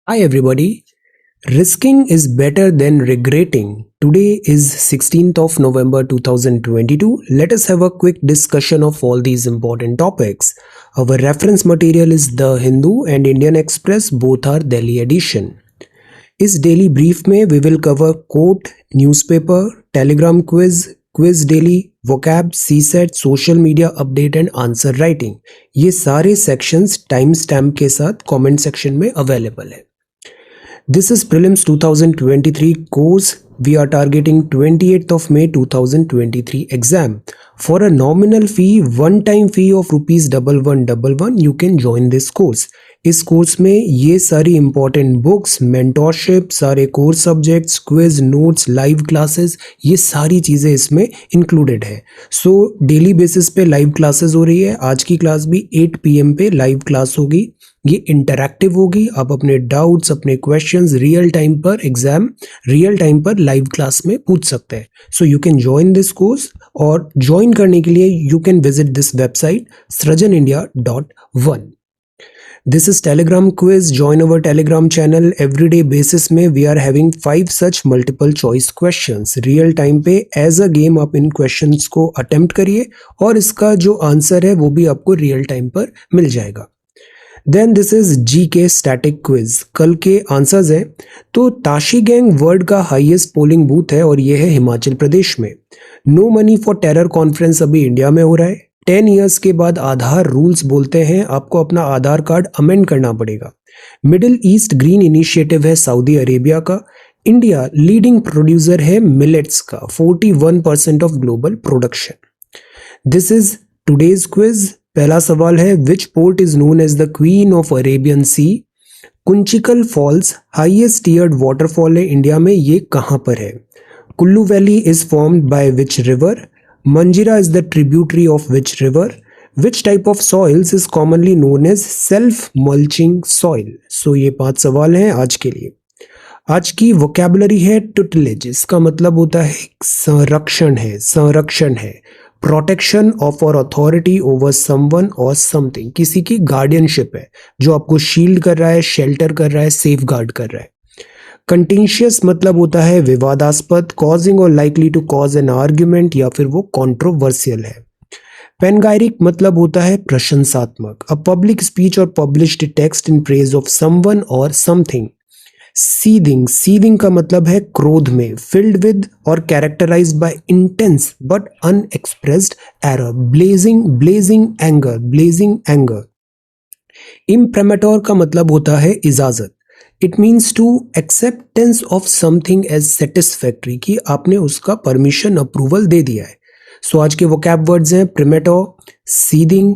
Hi everybody. Risking is better than regretting. Today is 16th of November 2022. Let us have a quick discussion of all these important topics. Our reference material is The Hindu and Indian Express, both are Delhi edition. इस daily brief में we will cover quote, newspaper, telegram quiz daily, vocab, CSAT, social media update and answer writing. ये सारे sections time stamp के साथ comment section में available है। This is Prelims 2023 course. We are targeting 28th of May 2023 exam. For a nominal fee, one-time fee of ₹1111, you can join this course. इस course में ये सारी इंपॉर्टेंट बुक्स, मेंटोरशिप, सारे course subjects, quiz, notes, live classes, ये सारी चीज़ें इसमें included है। सो डेली बेसिस पे लाइव क्लासेस हो रही है। आज की क्लास भी 8 PM पे लाइव क्लास होगी। ये इंटरैक्टिव होगी। आप अपने डाउट्स, अपने क्वेश्चंस रियल टाइम पर लाइव क्लास में पूछ सकते हैं। So you can join this course, और ज्वाइन करने के लिए you can visit this website srajanindia.one। This is Telegram quiz. Join our Telegram channel. Everyday basis में we are having 5 such multiple choice questions. Real time पे as a game आप इन questions को attempt करिए, और इसका जो आंसर है वो भी आपको रियल टाइम पर मिल जाएगा। Then this is GK static quiz. कल के आंसर्स हैं। तो ताशी गैंग वर्ल्ड का हाईएस्ट पोलिंग बूथ है, और ये है हिमाचल प्रदेश में। No money for terror conference अभी इंडिया में हो रहा है। 10 ईयर्स के बाद आधार रूल्स बोलते हैं आपको अपना आधार कार्ड अमेंड करना पड़ेगा। मिडिल ईस्ट ग्रीन इनिशिएटिव है सऊदी अरेबिया का। इंडिया लीडिंग प्रोड्यूसर है मिलेट्स का, 41% of global production. This is today's quiz. पहला सवाल है, which port is known as the queen of Arabian sea? Kunchikal falls highest tiered waterfall है India में, ये कहाँ पर है? Kullu valley is formed by which river? Manjira is the tributary of which river? Which type of soils is commonly known as self mulching soil? So ये 5 सवाल हैं आज के लिए। आज की वोकैबुलरी है टुटलेज। इसका मतलब होता है संरक्षण है, प्रोटेक्शन ऑफ और authority over someone or something. किसी की गार्डियनशिप है जो आपको शील्ड कर रहा है, शेल्टर कर रहा है, सेफ गार्ड कर रहा है। कंटेंशियस मतलब होता है विवादास्पद, causing or likely to cause an argument, या फिर वो कंट्रोवर्शियल है। पेनगायरिक मतलब होता है प्रशंसात्मक, a public speech or published text in praise of someone or something. Seething का मतलब है क्रोध में, filled with or characterized by intense but unexpressed error. Blazing anger. Imprimatur का मतलब होता है इजाजत। It means to acceptance of something as satisfactory, कि आपने उसका परमिशन अप्रूवल दे दिया है। सो आज के वोकैब वर्ड्स हैं imprimatur, seething,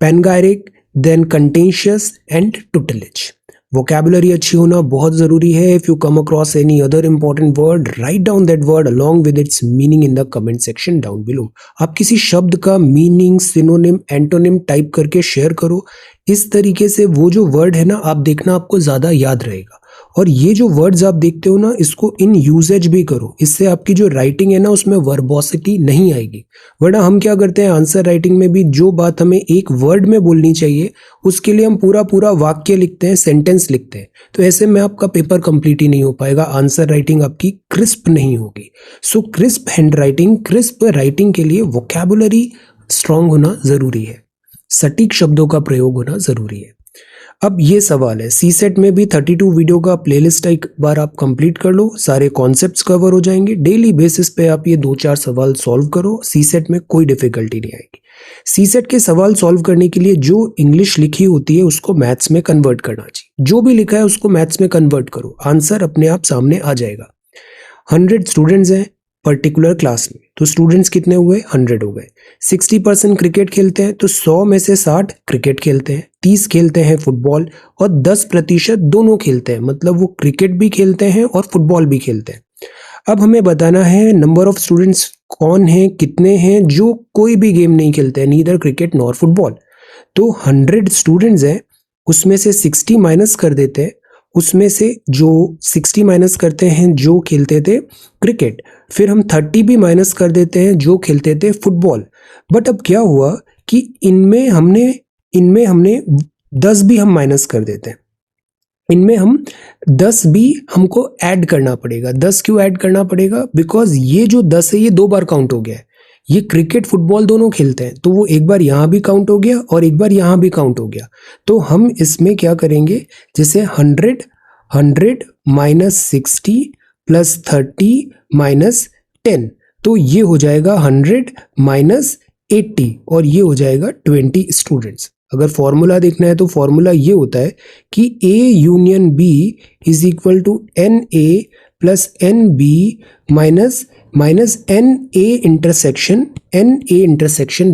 panegyric, then contentious and tutelage. Vocabulary अच्छी होना बहुत ज़रूरी है। If you come across any other important word, write down that word along with its meaning in the comment section down below. आप किसी शब्द का मीनिंग, सिनोनिम, एंटोनिम टाइप करके शेयर करो। इस तरीके से वो जो वर्ड है ना, आप देखना आपको ज़्यादा याद रहेगा। और ये जो वर्ड्स आप देखते हो ना, इसको इन यूजेज भी करो। इससे आपकी जो राइटिंग है ना, उसमें वर्बोसिटी नहीं आएगी। वरना हम क्या करते हैं, आंसर राइटिंग में भी जो बात हमें एक वर्ड में बोलनी चाहिए, उसके लिए हम पूरा वाक्य लिखते हैं, सेंटेंस लिखते हैं। तो ऐसे में आपका पेपर कंप्लीट ही नहीं हो पाएगा, आंसर राइटिंग आपकी क्रिस्प नहीं होगी। So crisp handwriting, crisp writing के लिए वोकैबुलरी स्ट्रांग होना जरूरी है, सटीक शब्दों का प्रयोग होना जरूरी है। अब ये सवाल है, सीसेट में भी 32 वीडियो का प्लेलिस्ट एक बार आप कंप्लीट कर लो, सारे कॉन्सेप्ट्स कवर हो जाएंगे। डेली बेसिस पे आप ये 2-4 सवाल सॉल्व करो, सीसेट में कोई डिफिकल्टी नहीं आएगी। सीसेट के सवाल सॉल्व करने के लिए जो इंग्लिश लिखी होती है उसको मैथ्स में कन्वर्ट करना चाहिए। जो भी लिखा है उसको मैथ्स में कन्वर्ट करो, आंसर अपने आप सामने आ जाएगा। 100 स्टूडेंट्स हैं पर्टिकुलर क्लास में, तो स्टूडेंट्स कितने हुए? 100 हो गए। 60% क्रिकेट खेलते हैं, तो 100 में से 60 क्रिकेट खेलते हैं, 30 खेलते हैं फुटबॉल, और 10% दोनों खेलते हैं, मतलब वो क्रिकेट भी खेलते हैं और फुटबॉल भी खेलते हैं। अब हमें बताना है नंबर ऑफ स्टूडेंट्स कौन हैं, कितने हैं जो कोई भी गेम नहीं खेलते हैं, नीदर क्रिकेट नॉर फुटबॉल। तो 100 स्टूडेंट्स हैं, उसमें से 60 माइनस कर देते हैं, उसमें से जो 60 माइनस करते हैं जो खेलते थे क्रिकेट, फिर हम 30 भी माइनस कर देते हैं जो खेलते थे फुटबॉल। बट अब क्या हुआ कि इनमें हमने 10 भी हम माइनस कर देते हैं। इनमें हम 10 भी हमको ऐड करना पड़ेगा। 10 क्यों ऐड करना पड़ेगा? बिकॉज ये जो 10 है ये 2 बार काउंट हो गया है। ये क्रिकेट फुटबॉल दोनों खेलते हैं, तो वो एक बार यहाँ भी काउंट हो गया और एक बार यहाँ भी काउंट हो गया। तो हम इसमें क्या करेंगे, जैसे 100 माइनस 60 प्लस 30 माइनस 10, तो ये हो जाएगा 100 माइनस 80 और ये हो जाएगा 20 स्टूडेंट्स। अगर फॉर्मूला देखना है तो फॉर्मूला ये होता है कि A union B is equal to NA plus NB minus NA intersection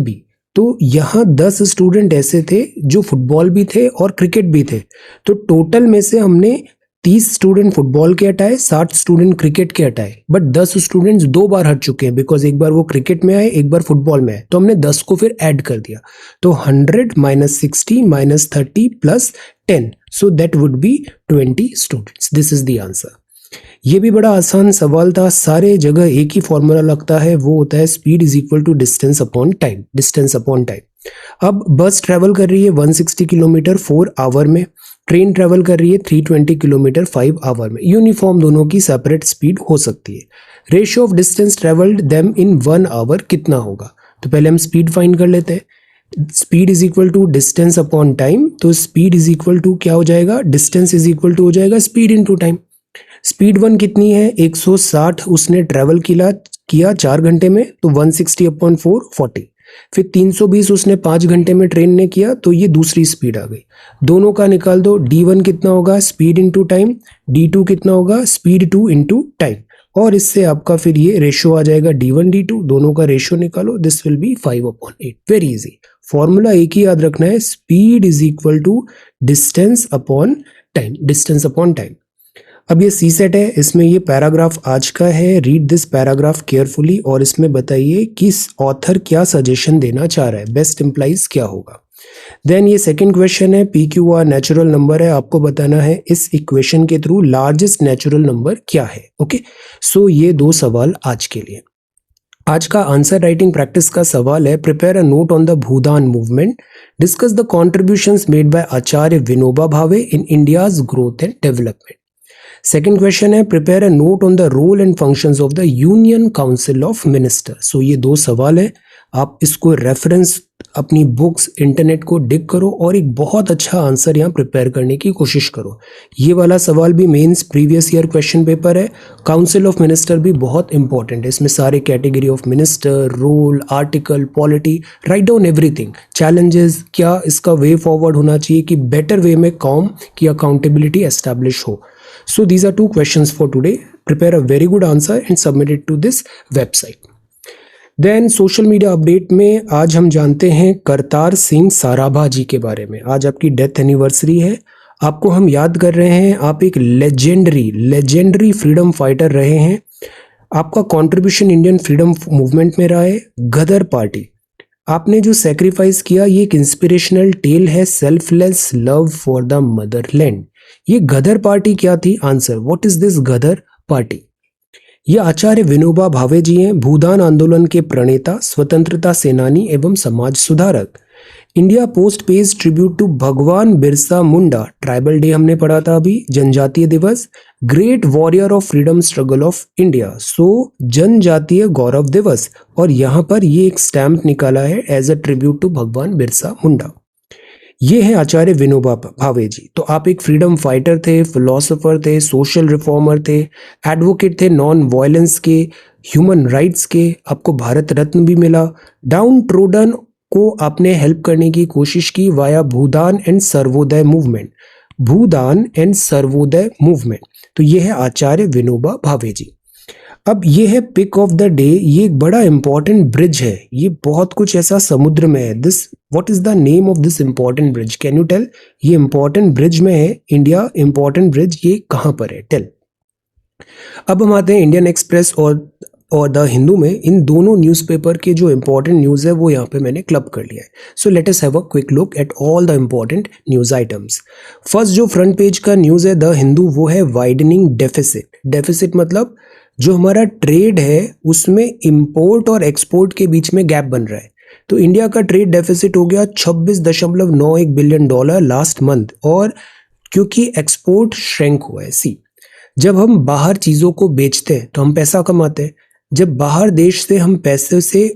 B। तो यहाँ 10 स्टूडेंट ऐसे थे जो फुटबॉल भी थे और क्रिकेट भी थे, तो टोटल में से हमने 30 स्टूडेंट फुटबॉल के हटाए, 60 स्टूडेंट क्रिकेट के हटाए, बट 10 स्टूडेंट्स 2 बार हट चुके हैं बिकॉज एक बार वो क्रिकेट में आए, एक बार फुटबॉल में आए, तो हमने 10 को फिर ऐड कर दिया। तो 100 minus 60 minus 30 plus 10, so that would be 20 students. This is the answer. ये भी बड़ा आसान सवाल था, सारे जगह एक ही फॉर्मूला लगता है, वो होता है speed is equal to distance upon time, distance upon time. अब बस ट्रेवल कर रही है 160 किलोमीटर 4 आवर में, ट्रेन ट्रेवल कर रही है 320 किलोमीटर 5 आवर में। यूनिफॉर्म दोनों की सेपरेट स्पीड हो सकती है। Ratio of distance travelled them in 1 hour कितना होगा? तो पहले हम स्पीड फाइंड कर लेते हैं। Speed is equal to distance upon time, तो स्पीड इज इक्वल टू क्या हो जाएगा, डिस्टेंस इज इक्वल टू हो जाएगा स्पीड इनटू टाइम। स्पीड 1 कितनी है, 160 उसने ट्रेवल किया 4 घंटे में, तो 160 अपॉन 4 40। फिर 320 उसने 5 घंटे में ट्रेन ने किया, तो ये दूसरी स्पीड आ गई। दोनों का निकाल दो, D1 कितना होगा, स्पीड इनटू टाइम, D2 कितना होगा, स्पीड 2 इनटू टाइम, और इससे आपका फिर ये रेशियो आ जाएगा D1 D2, दोनों का रेशियो निकालो, this will be 5/8। Very easy, formula एक ही याद रखना है, speed is equal to distance upon time, distance upon time. अब ये सी सेट है, इसमें ये पैराग्राफ आज का है, रीड दिस पैराग्राफ केयरफुली और इसमें बताइए कि ऑथर क्या सजेशन देना चाह रहा है, बेस्ट इंप्लाइज क्या होगा। देन ये सेकंड क्वेश्चन है, PQR नेचुरल नंबर है, आपको बताना है इस इक्वेशन के थ्रू लार्जेस्ट नेचुरल नंबर क्या है। ओके, सो ये 2 सवाल आज के लिए। आज का आंसर राइटिंग प्रैक्टिस का सवाल है, prepare a note on the Bhoodan movement, discuss the contributions made by Acharya Vinoba Bhave in India's growth and development. Second question है, prepare a note on the role and functions of the union council of minister. So ये 2 सवाल है, आप इसको reference अपनी books internet को डिग करो और एक बहुत अच्छा आंसर यहाँ प्रिपेयर करने की कोशिश करो। ये वाला सवाल भी mains previous year question paper है। काउंसिल ऑफ मिनिस्टर भी बहुत इंपॉर्टेंट है, इसमें सारे category of minister, role, article, polity, right down everything, challenges, क्या इसका वे फॉरवर्ड होना चाहिए कि बेटर वे में कॉम की अकाउंटेबिलिटी एस्टैब्लिश हो। So these are 2 questions for today. Prepare a very good answer and submit it to this website. Then social media update में आज हम जानते हैं करतार सिंह साराभा जी के बारे में। आज आपकी डेथ एनिवर्सरी है, आपको हम याद कर रहे हैं, आप एक लेजेंडरी फ्रीडम फाइटर रहे हैं, आपका कंट्रीब्यूशन इंडियन फ्रीडम मूवमेंट में रहा है। गदर पार्टी, आपने जो सेक्रीफाइस किया, ये एक इंस्पिरेशनल टेल है, selfless love for the motherland. ये गदर पार्टी क्या थी? Answer, what is this Ghadar party? ये आचार्य विनोबा भावे जी हैं, भूदान आंदोलन के प्रणेता, स्वतंत्रता सेनानी एवं समाज सुधारक। India post pays tribute to Bhagwan Birsa Munda, tribal day हमने पढ़ा था अभी, Janjatiya Diwas, great warrior of freedom struggle of India, so Janjatiya Gaurav दिवस, और यहाँ पर ये एक स्टैम्प निकाला है as a tribute to Bhagwan Birsa मुंडा। ये है आचार्य विनोबा भावे जी। तो आप एक फ्रीडम फाइटर थे, फिलोसोफर थे, सोशल रिफॉर्मर थे, एडवोकेट थे नॉन वायलेंस के, ह्यूमन राइट्स के, आपको भारत रत्न भी मिला। डाउन ट्रोडन को आपने हेल्प करने की कोशिश की via Bhoodan and Sarvodaya movement, Bhoodan and Sarvodaya movement. तो ये है आचार्य विनोबा भावे जी। अब ये है पिक ऑफ द डे, ये एक बड़ा इंपॉर्टेंट ब्रिज है, ये बहुत कुछ ऐसा समुद्र में है। This what is the name of this important bridge, can you tell? ये इंपॉर्टेंट ब्रिज में है, इंडिया इंपॉर्टेंट ब्रिज, ये कहाँ पर है, टेल। अब हम आते हैं इंडियन एक्सप्रेस और द हिंदू में। इन दोनों न्यूज़पेपर के जो इंपॉर्टेंट न्यूज़ है वो यहाँ पे मैंने क्लब कर लिया है। So let us have a quick look at all the important news items. First जो फ्रंट पेज का न्यूज़ है द हिंदू, वो है वाइडनिंग डेफिसिट। डेफिसिट मतलब जो हमारा ट्रेड है उसमें इंपोर्ट और एक्सपोर्ट के बीच में गैप बन रहा है। तो इंडिया का ट्रेड डेफिसिट हो गया $26.91 बिलियन लास्ट मंथ, और क्योंकि एक्सपोर्ट श्रिंक हुआ है। सी, जब हम बाहर चीज़ों को बेचते हैं तो हम पैसा कमाते हैं। जब बाहर देश से हम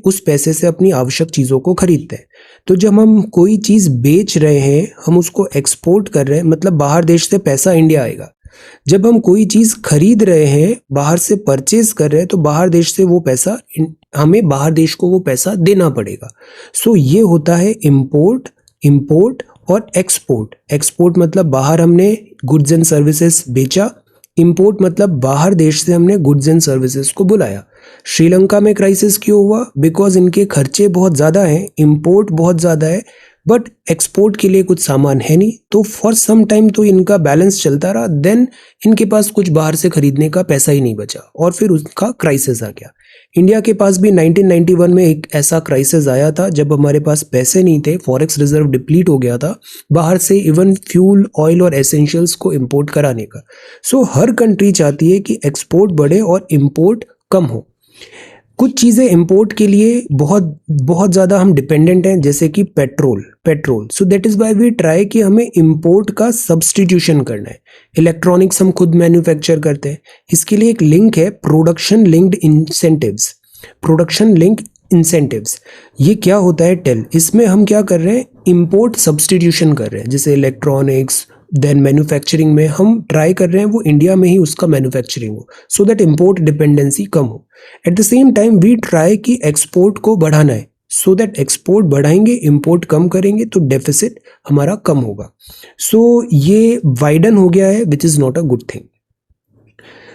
उस पैसे से अपनी आवश्यक चीज़ों को खरीदते हैं। तो जब हम कोई चीज़ बेच रहे हैं, हम उसको एक्सपोर्ट कर रहे हैं, मतलब बाहर देश से पैसा इंडिया आएगा। जब हम कोई चीज़ खरीद रहे हैं, बाहर से परचेज कर रहे हैं, तो बाहर देश से वो पैसा हमें बाहर देश को वो पैसा देना पड़ेगा। सो ये होता है इंपोर्ट और एक्सपोर्ट। एक्सपोर्ट मतलब बाहर हमने गुड्स एंड सर्विसेज बेचा, इंपोर्ट मतलब बाहर देश से हमने गुड्स एंड सर्विसेज को बुलाया। श्रीलंका में क्राइसिस क्यों हुआ? बिकॉज इनके खर्चे बहुत ज़्यादा हैं, इंपोर्ट बहुत ज़्यादा है, बट एक्सपोर्ट के लिए कुछ सामान है नहीं। तो फॉर सम टाइम तो इनका बैलेंस चलता रहा, देन इनके पास कुछ बाहर से खरीदने का पैसा ही नहीं बचा और फिर उसका क्राइसिस आ गया। इंडिया के पास भी 1991 में एक ऐसा क्राइसिस आया था जब हमारे पास पैसे नहीं थे, फॉरेक्स रिजर्व डिप्लीट हो गया था बाहर से इवन फ्यूल, ऑयल और एसेंशियल्स को इंपोर्ट कराने का। सो हर कंट्री चाहती है कि एक्सपोर्ट बढ़े और इंपोर्ट कम हो। कुछ चीज़ें इंपोर्ट के लिए बहुत बहुत ज़्यादा हम डिपेंडेंट हैं, जैसे कि petrol. So that is why we try कि हमें इंपोर्ट का सब्सटीट्यूशन करना है। इलेक्ट्रॉनिक्स हम खुद मैन्युफैक्चर करते हैं। इसके लिए एक लिंक है प्रोडक्शन लिंक्ड इंसेंटिव्स। ये क्या होता है टेल? इसमें हम क्या कर रहे हैं, इंपोर्ट सब्सटीट्यूशन कर रहे हैं। जैसे इलेक्ट्रॉनिक्स, देन मैन्युफैक्चरिंग में हम ट्राई कर रहे हैं वो इंडिया में ही उसका मैन्युफैक्चरिंग हो, सो दैट इंपोर्ट डिपेंडेंसी कम हो। At the same time we try कि एक्सपोर्ट को बढ़ाना है, सो दैट एक्सपोर्ट बढ़ाएंगे, इंपोर्ट कम करेंगे तो डेफिसिट हमारा कम होगा। सो ये वाइडन हो गया है, which is not a good thing.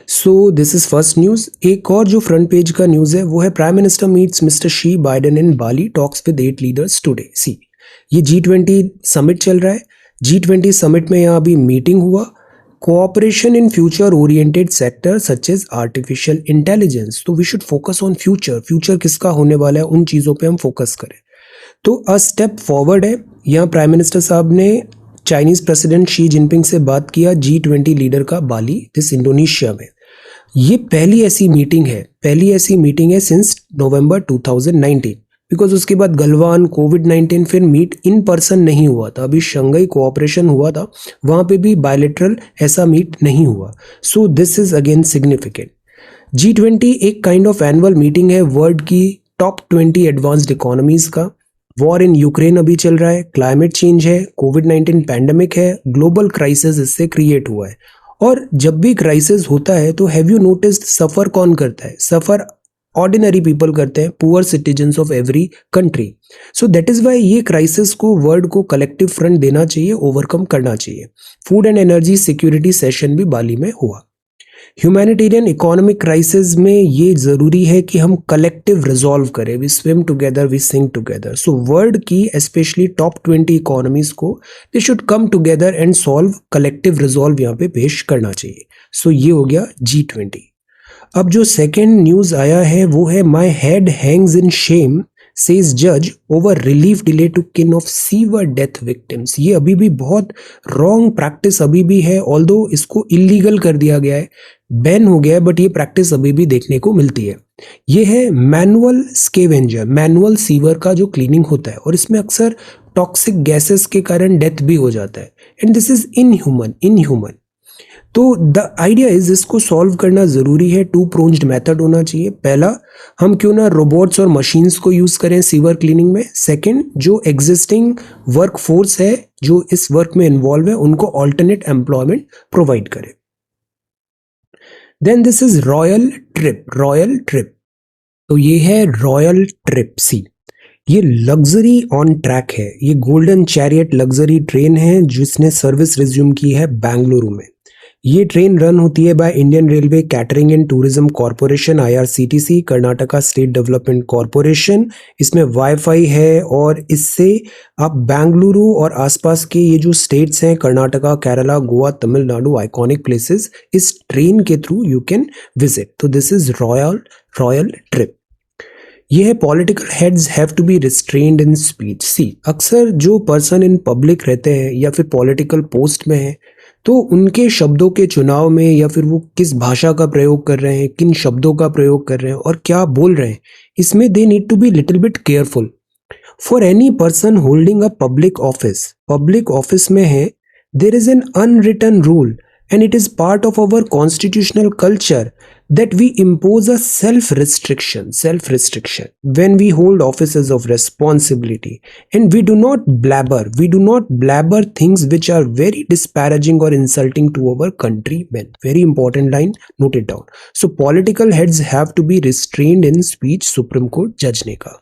So this is first news. एक और जो फ्रंट पेज का न्यूज़ है वो है prime minister meets mister Xi Biden in Bali, talks with 8 leaders today. See, ये G20 समिट चल रहा है। G20 समिट में यहाँ अभी मीटिंग हुआ। Cooperation in future oriented sector such as artificial intelligence. तो we should focus on future किसका होने वाला है, उन चीज़ों पे हम फोकस करें। तो अ स्टेप फॉरवर्ड है। यहाँ प्राइम मिनिस्टर साहब ने चाइनीज प्रेसिडेंट शी जिनपिंग से बात किया, G20 लीडर का बाली, दिस इंडोनेशिया में। ये पहली ऐसी मीटिंग है सिंस नवंबर 2019, बिकॉज उसके बाद गलवान, कोविड-19, फिर मीट इन पर्सन नहीं हुआ था। अभी शंघाई कोऑपरेशन हुआ था, वहाँ पे भी बायलैटरल ऐसा मीट नहीं हुआ। सो this is again significant. G20 एक काइंड ऑफ एनुअल मीटिंग है वर्ल्ड की टॉप 20 एडवांस्ड इकोनॉमीज का। वॉर इन यूक्रेन अभी चल रहा है, क्लाइमेट चेंज है, कोविड-19 पैंडेमिक है, ग्लोबल क्राइसिस इससे क्रिएट हुआ है। और जब भी क्राइसिस होता है तो हैव यू नोटिस्ड सफ़र कौन करता है? सफ़र ऑर्डिनरी पीपल करते हैं, poor citizens of every country. So that is Y ये क्राइसिस को वर्ल्ड को कलेक्टिव फ्रंट देना चाहिए, ओवरकम करना चाहिए। Food and energy security session भी बाली में हुआ। ह्यूमैनिटेरियन इकोनॉमिक क्राइसिस में ये ज़रूरी है कि हम कलेक्टिव रिजॉल्व करें, we swim together, we sink together. So world की स्पेशली टॉप 20 इकोनॉमीज को they should come together and solve, collective resolve यहाँ पे पेश करना चाहिए। सो ये हो गया G20। अब जो सेकेंड न्यूज़ आया है वो है my head Hanks in Shem says जज ओवर रिलीफ डिले टू किन ऑफ सीवर डेथ विक्टिम्स। ये अभी भी बहुत रॉन्ग प्रैक्टिस अभी भी है, ऑल्दो इसको इलीगल कर दिया गया है, बैन हो गया है, बट ये प्रैक्टिस अभी भी देखने को मिलती है। ये है मैनुअल स्केवेंजर, मैनुअल सीवर का जो क्लीनिंग होता है, और इसमें अक्सर टॉक्सिक गैसेस के कारण डेथ भी हो जाता है, एंड दिस इज इनह्यूमन। तो द आइडिया इज इसको सॉल्व करना ज़रूरी है। टू प्रोन्ज्ड मेथड होना चाहिए। पहला, हम क्यों ना रोबोट्स और मशीन्स को यूज़ करें सीवर क्लीनिंग में। सेकंड, जो एग्जिस्टिंग वर्क फोर्स है जो इस वर्क में इन्वॉल्व है उनको ऑल्टरनेट एम्प्लॉयमेंट प्रोवाइड करें। Then this is royal trip. तो ये है रॉयल ट्रिप सी, ये लग्जरी ऑन ट्रैक है। ये गोल्डन चैरियट लग्जरी ट्रेन है जिसने सर्विस रिज्यूम की है बेंगलुरु में। ये ट्रेन रन होती है by Indian railway catering and tourism corporation, IRCTC, Karnataka state development corporation. इसमें वाईफाई है और इससे आप बेंगलुरु और आसपास के ये जो स्टेट्स हैं, कर्नाटका, केरला, गोवा, तमिलनाडु, आइकॉनिक प्लेसेस, इस ट्रेन के थ्रू यू कैन विजिट। तो दिस इज रॉयल ट्रिप। ये है political heads have to be restrained in speech. See, अक्सर जो पर्सन इन पब्लिक रहते हैं या फिर पॉलिटिकल पोस्ट में है, तो उनके शब्दों के चुनाव में या फिर वो किस भाषा का प्रयोग कर रहे हैं, किन शब्दों का प्रयोग कर रहे हैं और क्या बोल रहे हैं, इसमें they need to be little bit careful. For any person holding a public office में है, There is an unwritten rule, and it is part of our constitutional culture that we impose a self restriction when we hold offices of responsibility, and we do not blabber things which are very disparaging or insulting to our countrymen. Very important line, note it down. So political heads have to be restrained in speech, supreme court जज ने कहा.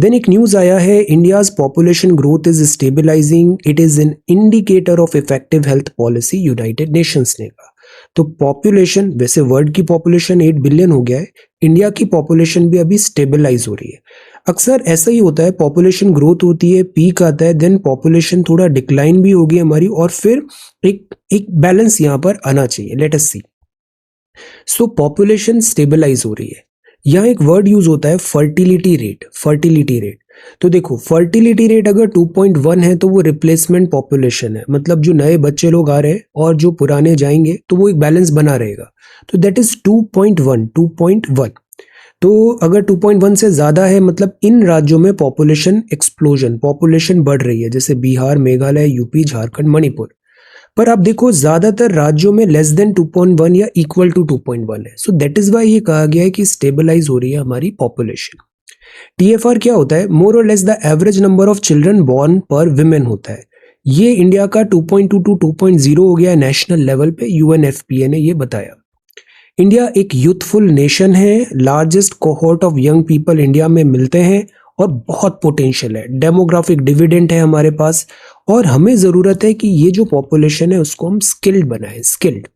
Then एक news आया है, India's population growth is stabilising, it is an indicator of effective health policy, united nations ने कहा. तो population, वैसे वर्ल्ड की पॉपुलेशन 8 बिलियन हो गया है, इंडिया की पॉपुलेशन भी अभी स्टेबलाइज हो रही है. अक्सर ऐसा ही होता है, पॉपुलेशन ग्रोथ होती है, पीक आता है, देन पॉपुलेशन थोड़ा डिक्लाइन भी होगी हमारी, और फिर एक बैलेंस यहाँ पर आना चाहिए. लेट अस सी. सो पॉपुलेशन स्टेबलाइज हो रही है. यहाँ एक वर्ड यूज होता है फर्टिलिटी रेट. फर्टिलिटी रेट, तो देखो फर्टिलिटी रेट अगर 2.1 है तो वो रिप्लेसमेंट पॉपुलेशन है, मतलब जो नए बच्चे लोग आ रहे हैं और जो पुराने जाएंगे तो वो एक बैलेंस बना रहेगा. तो दैट इज 2.1. तो अगर 2.1 से ज्यादा है मतलब इन राज्यों में पॉपुलेशन एक्सप्लोजन, पॉपुलेशन बढ़ रही है, जैसे बिहार, मेघालय, यूपी, झारखंड, मणिपुर. पर आप देखो ज्यादातर राज्यों में लेस देन 2.1 या इक्वल टू 2.1 है. सो दैट इज वाई ये कहा गया है कि स्टेबलाइज हो रही है हमारी पॉपुलेशन. TFR क्या होता है? मोर और less the average number of children born पर विमेन होता है. ये इंडिया का 2.2 टू 2.0 हो गया नेशनल लेवल पे, UNFPA ने ये बताया. इंडिया एक यूथफुल नेशन है, largest cohort of young people India में मिलते हैं और बहुत पोटेंशियल है. डेमोग्राफिक डिविडेंड है हमारे पास, और हमें जरूरत है कि ये जो पॉपुलेशन है उसको हम स्किल्ड बनाएं. स्किल्ड.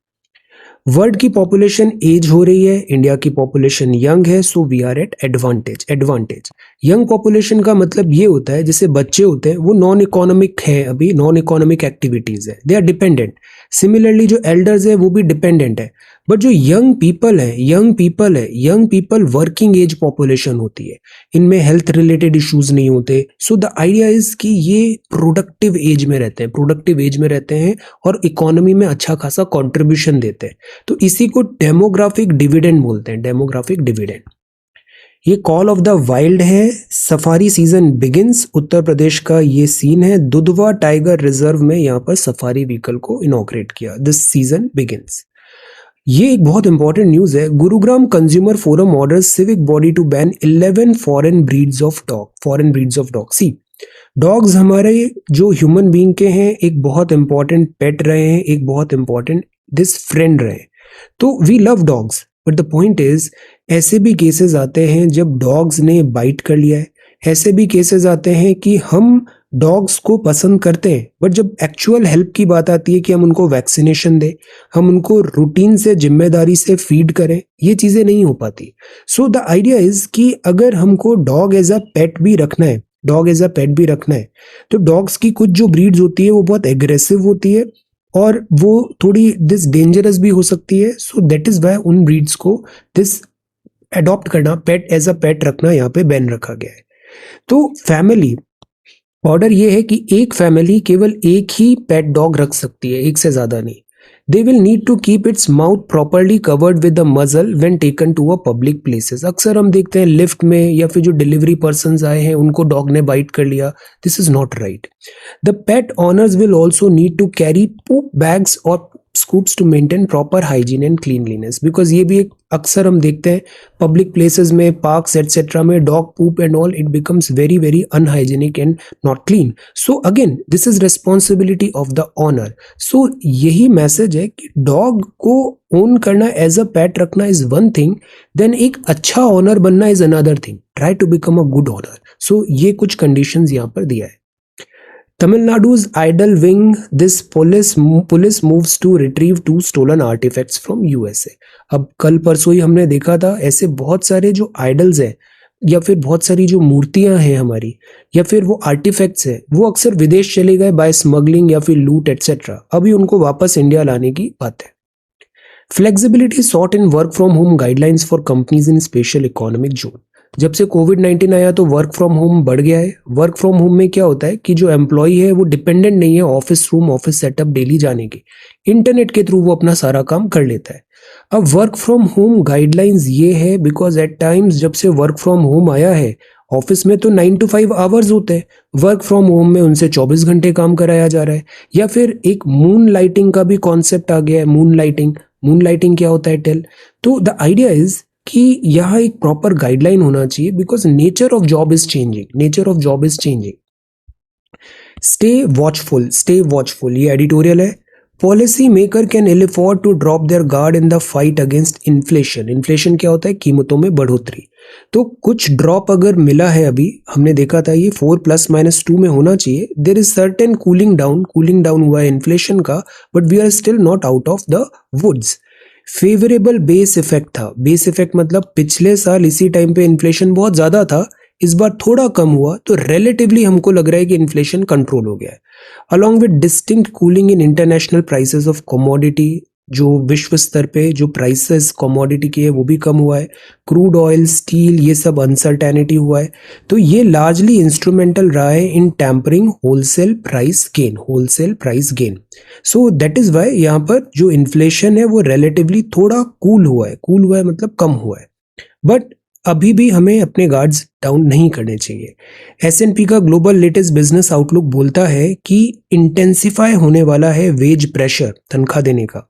वर्ल्ड की पॉपुलेशन एज हो रही है, इंडिया की पॉपुलेशन यंग है, so we are at advantage. Young population का मतलब ये होता है जैसे बच्चे होते हैं वो नॉन इकोनॉमिक है, अभी नॉन इकोनॉमिक एक्टिविटीज है, दे आर डिपेंडेंट. सिमिलरली जो एल्डर्स है वो भी डिपेंडेंट है. बट जो young people working age population होती है, इनमें हेल्थ रिलेटेड इश्यूज नहीं होते. सो द आइडिया इज कि ये प्रोडक्टिव एज में रहते हैं और इकोनॉमी में अच्छा खासा कंट्रीब्यूशन देते हैं. तो इसी को डेमोग्राफिक डिविडेंड बोलते हैं, डेमोग्राफिक डिविडेंड. ये कॉल ऑफ द वाइल्ड है, safari season begins. Uttar Pradesh का ये सीन है, दुधवा टाइगर रिजर्व में यहाँ पर सफारी व्हीकल को इनॉग्रेट किया. This season begins. ये एक बहुत इंपॉर्टेंट न्यूज है. Gurugram consumer forum orders civic body to ban 11 foreign breeds of dog. See, dogs हमारे जो ह्यूमन बीइंग के हैं एक बहुत इंपॉर्टेंट पेट रहे हैं, एक बहुत इंपॉर्टेंट दिस फ्रेंड रहे. तो we love dogs, but the point is ऐसे भी केसेस आते हैं जब डॉग्स ने बाइट कर लिया है. ऐसे भी केसेस आते हैं कि हम डॉग्स को पसंद करते हैं, बट जब एक्चुअल हेल्प की बात आती है कि हम उनको वैक्सीनेशन दें, हम उनको रूटीन से जिम्मेदारी से फीड करें, ये चीजें नहीं हो पाती. सो द आइडिया इज कि अगर हमको डॉग एज अ पेट भी रखना है, तो डॉग्स की कुछ जो ब्रीड्स होती है वो बहुत एग्रेसिव होती है और वो थोड़ी दिस डेंजरस भी हो सकती है. सो दैट इज वाई उन ब्रीड्स को दिस अडॉप्ट करना, पेट एज अ पेट रखना यहाँ पे बैन रखा गया है. तो फैमिली ऑर्डर ये है कि एक फैमिली केवल एक ही पेट डॉग रख सकती है, एक से ज्यादा नहीं. They will need to keep its mouth properly covered with the muzzle when taken to a public places. अक्सर हम देखते हैं लिफ्ट में या फिर जो डिलीवरी पर्सन्स आए हैं उनको डॉग ने बाइट कर लिया. This is not right. The pet owners will also need to carry poop bags और scoops to maintain proper hygiene and cleanliness, because ये भी एक अक्सर हम देखते हैं पब्लिक प्लेसेस में, पार्क्स एटसेट्रा में dog poop and all, it becomes very very unhygienic and not clean. So again this is responsibility of the owner. So यही मैसेज है कि डॉग को ओन करना, एज अ पेट रखना इज वन थिंग, देन एक अच्छा owner बनना is another thing. Try to become a good owner. So ये कुछ कंडीशंस यहाँ पर दिया है. Tamil idol wing, this police moves to retrieve 2 stolen artifacts from USA. अब कल परसों ही हमने देखा था ऐसे बहुत सारे जो आइडल्स हैं या फिर बहुत सारी जो मूर्तियां हैं हमारी या फिर वो आर्टिफैक्ट्स हैं, वो अक्सर विदेश चले गए बाय स्मगलिंग या फिर लूट एटसेट्रा. अभी उनको वापस इंडिया लाने की बात है. Flexibility sought in work from home guidelines for companies in special economic zone. जब से कोविड-19 आया तो वर्क फ्रॉम होम बढ़ गया है. वर्क फ्रॉम होम में क्या होता है कि जो एम्प्लॉई है वो डिपेंडेंट नहीं है office room, office setup daily जाने की. इंटरनेट के थ्रू वो अपना सारा काम कर लेता है. अब वर्क फ्रॉम होम गाइडलाइंस ये है बिकॉज एट टाइम्स जब से वर्क फ्रॉम होम आया है ऑफिस में तो 9 to 5 आवर्स होते हैं, वर्क फ्रॉम होम में उनसे 24 घंटे काम कराया जा रहा है। या फिर एक मून लाइटिंग का भी कॉन्सेप्ट आ गया है, मून लाइटिंग क्या होता है टेल। तो द आइडिया इज कि यहाँ एक प्रॉपर गाइडलाइन होना चाहिए, because nature of job is changing. Stay watchful, ये एडिटोरियल है। Policy maker can ill afford to drop their guard in the fight against inflation. Inflation क्या होता है? कीमतों में बढ़ोतरी। तो कुछ ड्रॉप अगर मिला है, अभी हमने देखा था ये 4 +- 2 में होना चाहिए। There is certain cooling down हुआ है इन्फ्लेशन का, but we are still not out of the woods. Favourable base effect था। बेस इफेक्ट मतलब पिछले साल इसी टाइम पे इन्फ्लेशन बहुत ज्यादा था, इस बार थोड़ा कम हुआ, तो रिलेटिवली हमको लग रहा है कि इन्फ्लेशन कंट्रोल हो गया है। Along with distinct cooling in international prices of commodity, जो विश्व स्तर पे जो प्राइसेस कमोडिटी की है वो भी कम हुआ है। क्रूड ऑयल, स्टील, ये सब अनसर्टेनिटी हुआ है। तो ये लार्जली इंस्ट्रूमेंटल रहा है in tampering wholesale price gain. So that is why यहाँ पर जो इन्फ्लेशन है वो रिलेटिवली थोड़ा कूल हुआ है मतलब कम हुआ है। बट अभी भी हमें अपने गार्ड्स डाउन नहीं करने चाहिए। S&P का ग्लोबल लेटेस्ट बिजनेस आउटलुक बोलता है कि इंटेंसिफाई होने वाला है वेज प्रेशर, तनख्वाह देने का।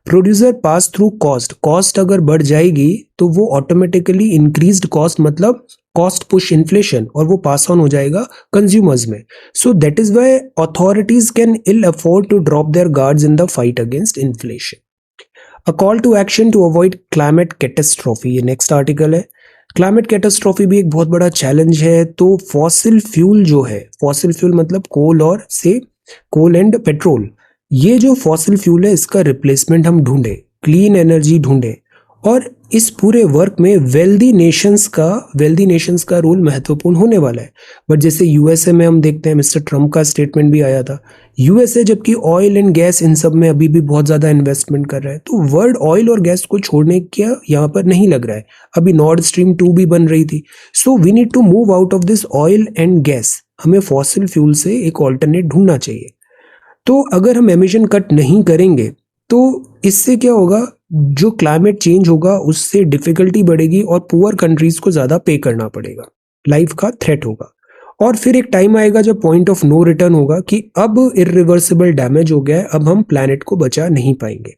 प्रोड्यूसर पास थ्रू कॉस्ट अगर बढ़ जाएगी तो वो ऑटोमेटिकली इंक्रीज्ड कॉस्ट मतलब कॉस्ट पुश इन्फ्लेशन, और वो पास ऑन हो जाएगा कंज्यूमर्स में। So that is why authorities can ill afford to drop their guards in the fight against inflation. A call to action to avoid climate catastrophe, ये next article है। Climate catastrophe भी एक बहुत बड़ा challenge है। तो fossil fuel मतलब कोल and petrol, ये जो फॉसिल फ्यूल है इसका रिप्लेसमेंट हम ढूंढे, क्लीन एनर्जी ढूंढे। और इस पूरे वर्क में वेल्दी नेशंस का रोल महत्वपूर्ण होने वाला है। बट जैसे यूएसए में हम देखते हैं, मिस्टर ट्रम्प का स्टेटमेंट भी आया था, यूएसए जबकि ऑयल एंड गैस इन सब में अभी भी बहुत ज्यादा इन्वेस्टमेंट कर रहा है, तो वर्ल्ड ऑयल और गैस को छोड़ने का यहाँ पर नहीं लग रहा है। अभी नॉर्ड स्ट्रीम 2 भी बन रही थी। So we need to move out of this oil and gas, हमें फॉसिल फ्यूल से एक ऑल्टरनेट ढूंढना चाहिए। तो अगर हम एमिशन कट नहीं करेंगे तो इससे क्या होगा, जो क्लाइमेट चेंज होगा उससे डिफिकल्टी बढ़ेगी और पुअर कंट्रीज को ज्यादा पे करना पड़ेगा, लाइफ का थ्रेट होगा। और फिर एक टाइम आएगा जब पॉइंट ऑफ नो रिटर्न होगा कि अब इरिवर्सिबल डैमेज हो गया है, अब हम प्लैनेट को बचा नहीं पाएंगे।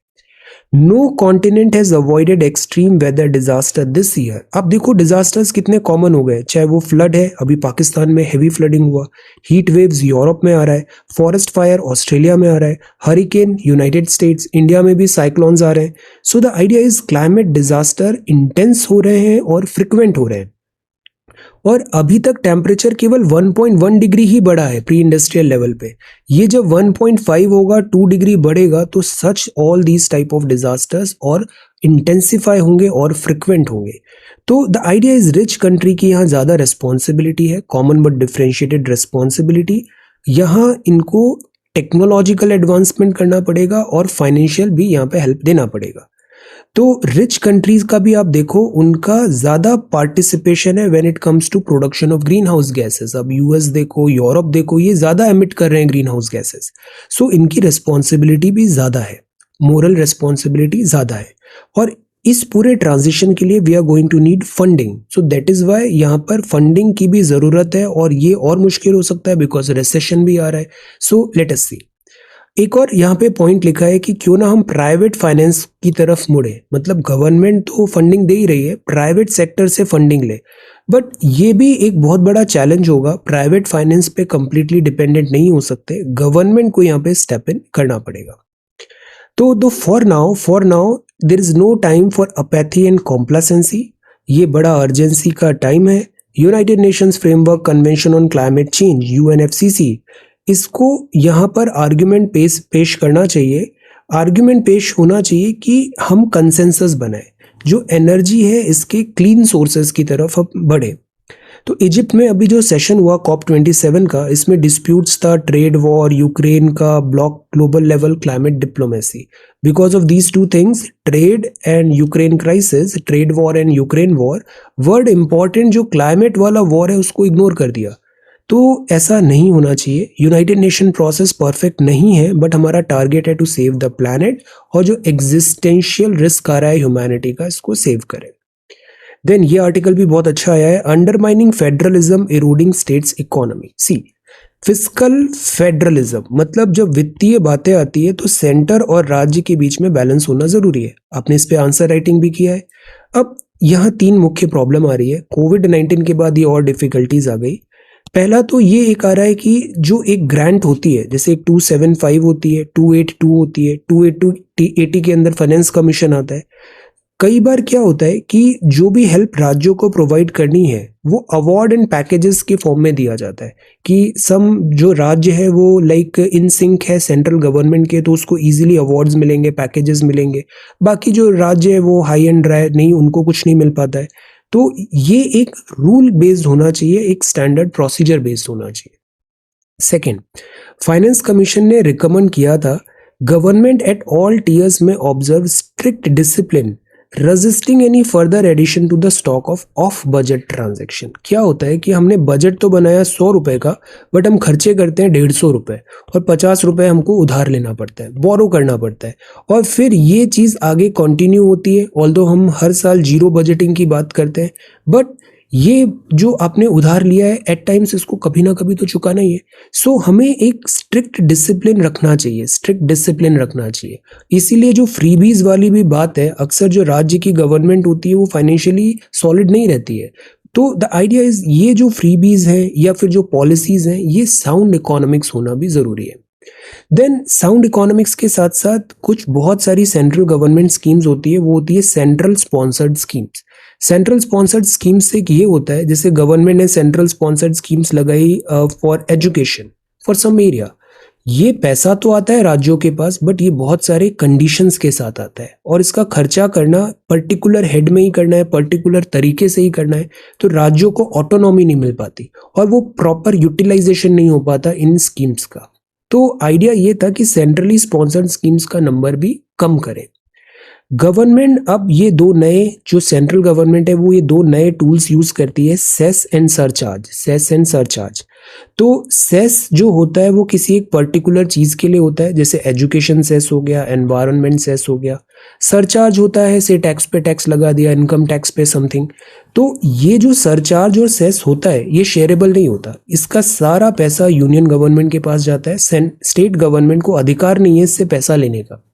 No continent has avoided extreme weather disaster this year. अब देखो डिजास्टर्स कितने कॉमन हो गए, चाहे वो फ्लड है, अभी पाकिस्तान में हेवी फ्लडिंग हुआ, हीट वेव्स यूरोप में आ रहा है, फॉरेस्ट फायर ऑस्ट्रेलिया में आ रहा है, हरिकेन यूनाइटेड स्टेट्स, इंडिया में भी साइक्लोन्स आ रहे हैं। So the idea is climate disaster intense हो रहे हैं और फ्रिक्वेंट हो रहे हैं। और अभी तक टेम्परेचर केवल 1.1 डिग्री ही बढ़ा है प्री इंडस्ट्रियल लेवल पे। ये जब 1.5 होगा, 2 डिग्री बढ़ेगा, तो such all these type of disasters और इंटेंसिफाई होंगे और फ्रिक्वेंट होंगे। तो the idea is rich country की यहाँ ज्यादा रिस्पॉन्सिबिलिटी है, कॉमन बट डिफरेंशिएटेड रिस्पॉन्सिबिलिटी। यहाँ इनको टेक्नोलॉजिकल एडवांसमेंट करना पड़ेगा और फाइनेंशियल भी यहाँ पे हेल्प देना पड़ेगा। तो रिच कंट्रीज का भी आप देखो, उनका ज्यादा पार्टिसिपेशन है when it comes to production of green house gases. अब यूएस देखो, यूरोप देखो, ये ज्यादा एमिट कर रहे हैं ग्रीन हाउस गैसेस। सो इनकी रिस्पॉन्सिबिलिटी भी ज्यादा है, मोरल रिस्पॉन्सिबिलिटी ज्यादा है। और इस पूरे ट्रांजिशन के लिए we are going to need funding. So that is why यहाँ पर फंडिंग की भी जरूरत है, और ये और मुश्किल हो सकता है बिकॉज रिसेशन भी आ रहा है। सो लेट अस सी। एक और यहाँ पे पॉइंट लिखा है कि क्यों ना हम प्राइवेट फाइनेंस की तरफ मुड़े, मतलब गवर्नमेंट तो फंडिंग दे ही रही है, प्राइवेट सेक्टर से फंडिंग ले। बट ये भी एक बहुत बड़ा चैलेंज होगा, प्राइवेट फाइनेंस पे कंप्लीटली डिपेंडेंट नहीं हो सकते, गवर्नमेंट को यहाँ पे स्टेप इन करना पड़ेगा। तो दो for now there is no time for apathy and complacency. ये बड़ा अर्जेंसी का टाइम है। United nations framework convention on climate change UNFCCC, इसको यहाँ पर आर्ग्यूमेंट पेश करना चाहिए। आर्ग्यूमेंट पेश होना चाहिए कि हम कंसेंसस बनाए, जो एनर्जी है इसके क्लीन सोर्सेस की तरफ अब बढ़े। तो इजिप्ट में अभी जो सेशन हुआ COP27 का, इसमें डिस्प्यूट्स था ट्रेड वॉर, यूक्रेन का block, global level climate diplomacy. Because of these two things, trade and Ukraine crisis, trade war and Ukraine war, word important जो क्लाइमेट वाला वॉर है उसको इग्नोर कर दिया। तो ऐसा नहीं होना चाहिए। यूनाइटेड नेशन प्रोसेस परफेक्ट नहीं है, बट हमारा टारगेट है टू सेव द प्लैनेट, और जो एग्जिस्टेंशियल रिस्क आ रहा है ह्यूमैनिटी का, इसको सेव करें। देन ये आर्टिकल भी बहुत अच्छा आया है, undermining federalism eroding states economy. See, fiscal federalism मतलब जब वित्तीय बातें आती है तो सेंटर और राज्य के बीच में बैलेंस होना जरूरी है। आपने इस पे आंसर राइटिंग भी किया है। अब यहाँ तीन मुख्य प्रॉब्लम आ रही है, कोविड-19 के बाद ये और डिफिकल्टीज आ गई। पहला तो ये एक आ रहा है कि जो एक ग्रांट होती है, जैसे एक 275 होती है, 282 होती है, 282 के अंदर फाइनेंस कमीशन आता है। कई बार क्या होता है कि जो भी हेल्प राज्यों को प्रोवाइड करनी है वो अवार्ड एंड पैकेजेस के फॉर्म में दिया जाता है कि सम जो राज्य है वो लाइक इन सिंक है सेंट्रल गवर्नमेंट के, तो उसको इजीली अवार्ड्स मिलेंगे, पैकेजेस मिलेंगे। बाकी जो राज्य है वो हाई एंड ड्राई नहीं, उनको कुछ नहीं मिल पाता है। तो ये एक रूल बेस्ड होना चाहिए, एक स्टैंडर्ड प्रोसीजर बेस्ड होना चाहिए। सेकेंड, फाइनेंस कमीशन ने रिकमेंड किया था गवर्नमेंट एट ऑल टीयर्स में observe strict discipline resisting any further addition to the stock of budget transaction. क्या होता है कि हमने बजट तो बनाया 100 रुपए का, बट हम खर्चे करते हैं 150 रुपए और 50 रुपए हमको उधार लेना पड़ता है, बोरो करना पड़ता है, और फिर ये चीज आगे कंटिन्यू होती है। ऑल्दो हम हर साल जीरो बजटिंग की बात करते हैं, बट ये जो आपने उधार लिया है एट टाइम्स इसको कभी ना कभी तो चुकाना ही है। सो हमें एक स्ट्रिक्ट डिसिप्लिन रखना चाहिए, स्ट्रिक्ट डिसिप्लिन रखना चाहिए। इसीलिए जो फ्रीबीज वाली भी बात है, अक्सर जो राज्य की गवर्नमेंट होती है वो फाइनेंशियली सॉलिड नहीं रहती है। तो द आइडिया इज ये जो फ्रीबीज है या फिर जो पॉलिसीज हैं ये साउंड इकोनॉमिक्स होना भी जरूरी है। देन साउंड इकोनॉमिक्स के साथ साथ कुछ बहुत सारी सेंट्रल गवर्नमेंट स्कीम्स होती है, वो होती है central sponsored schemes. Central sponsored schemes से ये होता है, जैसे गवर्नमेंट ने सेंट्रल स्पॉन्सर्ड स्कीम्स लगाई for education for some area. ये पैसा तो आता है राज्यों के पास, बट ये बहुत सारे कंडीशंस के साथ आता है और इसका खर्चा करना पर्टिकुलर हेड में ही करना है, पर्टिकुलर तरीके से ही करना है। तो राज्यों को ऑटोनॉमी नहीं मिल पाती और वो प्रॉपर यूटिलाइजेशन नहीं हो पाता इन स्कीम्स का। तो आइडिया ये था कि सेंट्रली स्पॉन्सर्ड स्कीम्स का नंबर भी कम करें। गवर्नमेंट अब ये दो नए, जो सेंट्रल गवर्नमेंट है वो ये दो नए टूल्स यूज करती है, cess and surcharge. Cess and surcharge, तो सेस जो होता है वो किसी एक पर्टिकुलर चीज के लिए होता है, जैसे एजुकेशन सेस हो गया, एनवायरनमेंट सेस हो गया। सरचार्ज होता है से टैक्स पे टैक्स लगा दिया, इनकम टैक्स पे समथिंग। तो ये जो सरचार्ज और सेस होता है ये शेयरेबल नहीं होता, इसका सारा पैसा यूनियन गवर्नमेंट के पास जाता है, स्टेट गवर्नमेंट को अधिकार नहीं है इससे पैसा लेने का।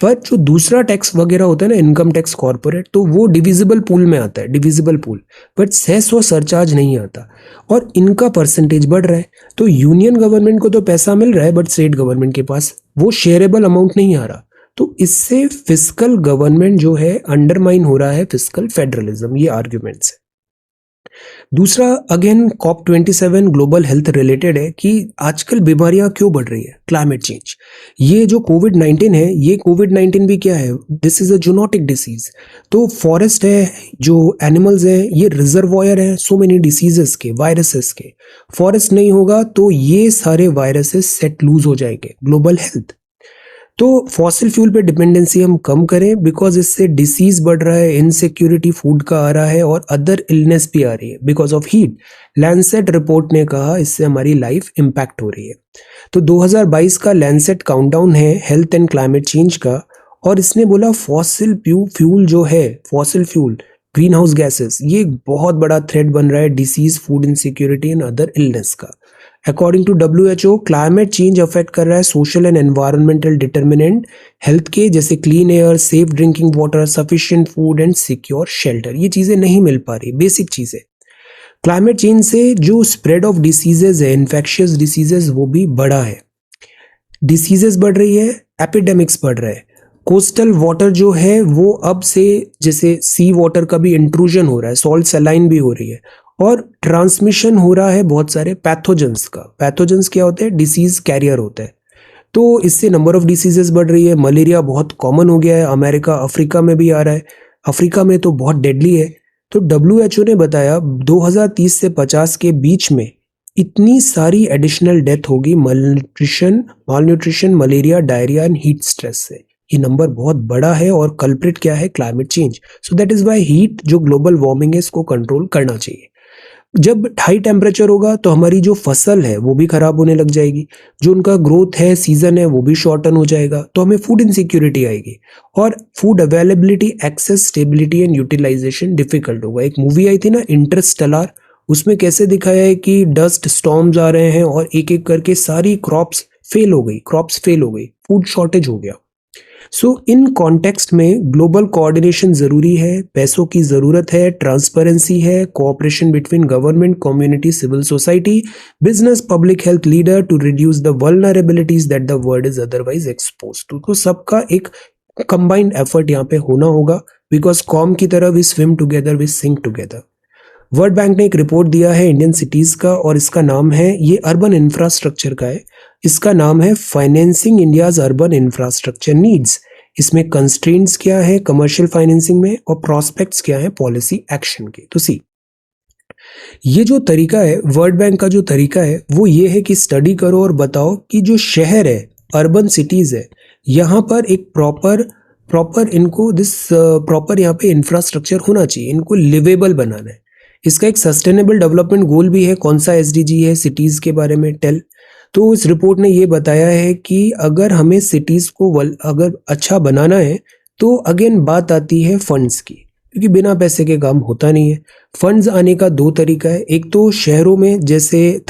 बट जो दूसरा टैक्स वगैरह होता है ना, इनकम टैक्स कॉर्पोरेट, तो वो डिविजिबल पूल में आता है, डिविजिबल पूल। बट सेस और सरचार्ज नहीं आता और इनका परसेंटेज बढ़ रहा है। तो यूनियन गवर्नमेंट को तो पैसा मिल रहा है बट स्टेट गवर्नमेंट के पास वो शेयरेबल अमाउंट नहीं आ रहा। तो इससे फिस्कल गवर्नमेंट जो है अंडरमाइन हो रहा है, फिस्कल फेडरलिज्म, ये आर्ग्यूमेंट्स है। दूसरा again COP27 global health related है कि आजकल बीमारियां क्यों बढ़ रही है, क्लाइमेट चेंज। ये जो कोविड-19 है, ये कोविड-19 भी क्या है, this is a zoonotic disease. तो फॉरेस्ट है, जो एनिमल्स है, ये रिजर्वॉयर है सो मेनी डिसीजेस के, वायरसेस के। फॉरेस्ट नहीं होगा तो ये सारे वायरसेस सेट लूज हो जाएंगे, ग्लोबल हेल्थ। तो फॉसिल फ्यूल पे डिपेंडेंसी हम कम करें, बिकॉज इससे डिसीज बढ़ रहा है, इनसिक्योरिटी फूड का आ रहा है और अदर इलनेस भी आ रही है because of heat. Lancet report ने कहा इससे हमारी लाइफ इम्पैक्ट हो रही है। तो 2022 का लैंसेट काउंटडाउन है हेल्थ एंड क्लाइमेट चेंज का, और इसने बोला फॉसिल फ्यूल जो है, fossil fuel green house gases, ये एक बहुत बड़ा थ्रेट बन रहा है disease, food insecurity and other illness का। According to WHO, climate change affect कर रहा है social and environmental determinant health के, जैसे clean air, safe drinking water, sufficient food and secure shelter. ये चीजें नहीं मिल पा रही, बेसिक चीजें। क्लाइमेट चेंज से जो स्प्रेड ऑफ डिसीजेज है, इन्फेक्शियस डिसीजेज, वो भी बढ़ा है। डिसीजेस बढ़ रही है, एपिडेमिक्स बढ़ रहा है। कोस्टल वाटर जो है वो अब से, जैसे सी वाटर का भी इंट्रूजन हो रहा है, सॉल्ट सलाइन भी हो रही है, और ट्रांसमिशन हो रहा है बहुत सारे पैथोजेंस का। पैथोजेंस क्या होते हैं, डिसीज कैरियर होते हैं। तो इससे नंबर ऑफ डिसीजेस बढ़ रही है। मलेरिया बहुत कॉमन हो गया है, अमेरिका अफ्रीका में भी आ रहा है, अफ्रीका में तो बहुत डेडली है। तो WHO ने बताया 2030 से 50 के बीच में इतनी सारी एडिशनल डेथ होगी malnutrition, malaria, diarrhoea and heat stress से। ये नंबर बहुत बड़ा है और कल्प्रिट क्या है, climate change. So that is why heat जो ग्लोबल वार्मिंग है इसको कंट्रोल करना चाहिए। जब हाई टेम्परेचर होगा तो हमारी जो फसल है वो भी खराब होने लग जाएगी, जो उनका ग्रोथ है, सीजन है, वो भी शॉर्टन हो जाएगा, तो हमें फूड इनसिक्योरिटी आएगी और food availability, access, stability and utilisation difficult होगा। एक मूवी आई थी ना इंटरस्टेलर, उसमें कैसे दिखाया है कि डस्ट स्टॉर्म्स आ रहे हैं और एक एक करके सारी क्रॉप्स फेल हो गई, फूड शॉर्टेज हो गया। सो इन कॉन्टेक्स्ट में ग्लोबल कोऑर्डिनेशन जरूरी है, पैसों की जरूरत है, ट्रांसपेरेंसी है, cooperation between government, community, civil society, business, public health leader to reduce the vulnerabilities that the world is otherwise expose to. तो सबका एक कंबाइंड एफर्ट यहाँ पे होना होगा, बिकॉज कॉम की तरह we swim together, we sink together. World Bank ने एक रिपोर्ट दिया है इंडियन सिटीज का, और इसका नाम है, ये अर्बन इंफ्रास्ट्रक्चर का है, इसका नाम है financing India's urban infrastructure needs. इसमें कंस्ट्रेंट्स क्या है कमर्शियल फाइनेंसिंग में और प्रॉस्पेक्ट्स क्या है पॉलिसी एक्शन के। तो सी, ये जो तरीका है वर्ल्ड बैंक का, जो तरीका है वो ये है कि स्टडी करो और बताओ कि जो शहर है, अर्बन सिटीज है, यहाँ पर एक प्रॉपर इनको प्रॉपर यहाँ पे इंफ्रास्ट्रक्चर होना चाहिए, इनको लिवेबल बनाना है। इसका एक सस्टेनेबल डेवलपमेंट गोल भी है। कौन सा एसडीजी है सिटीज के बारे में, टेल। तो इस रिपोर्ट ने ये बताया है कि अगर हमें सिटीज को अगर अच्छा बनाना है तो अगेन बात आती है फंड्स की, क्योंकि बिना पैसे के काम होता नहीं है। फंड्स आने का दो तरीका है, एक तो शहरों में, जैसे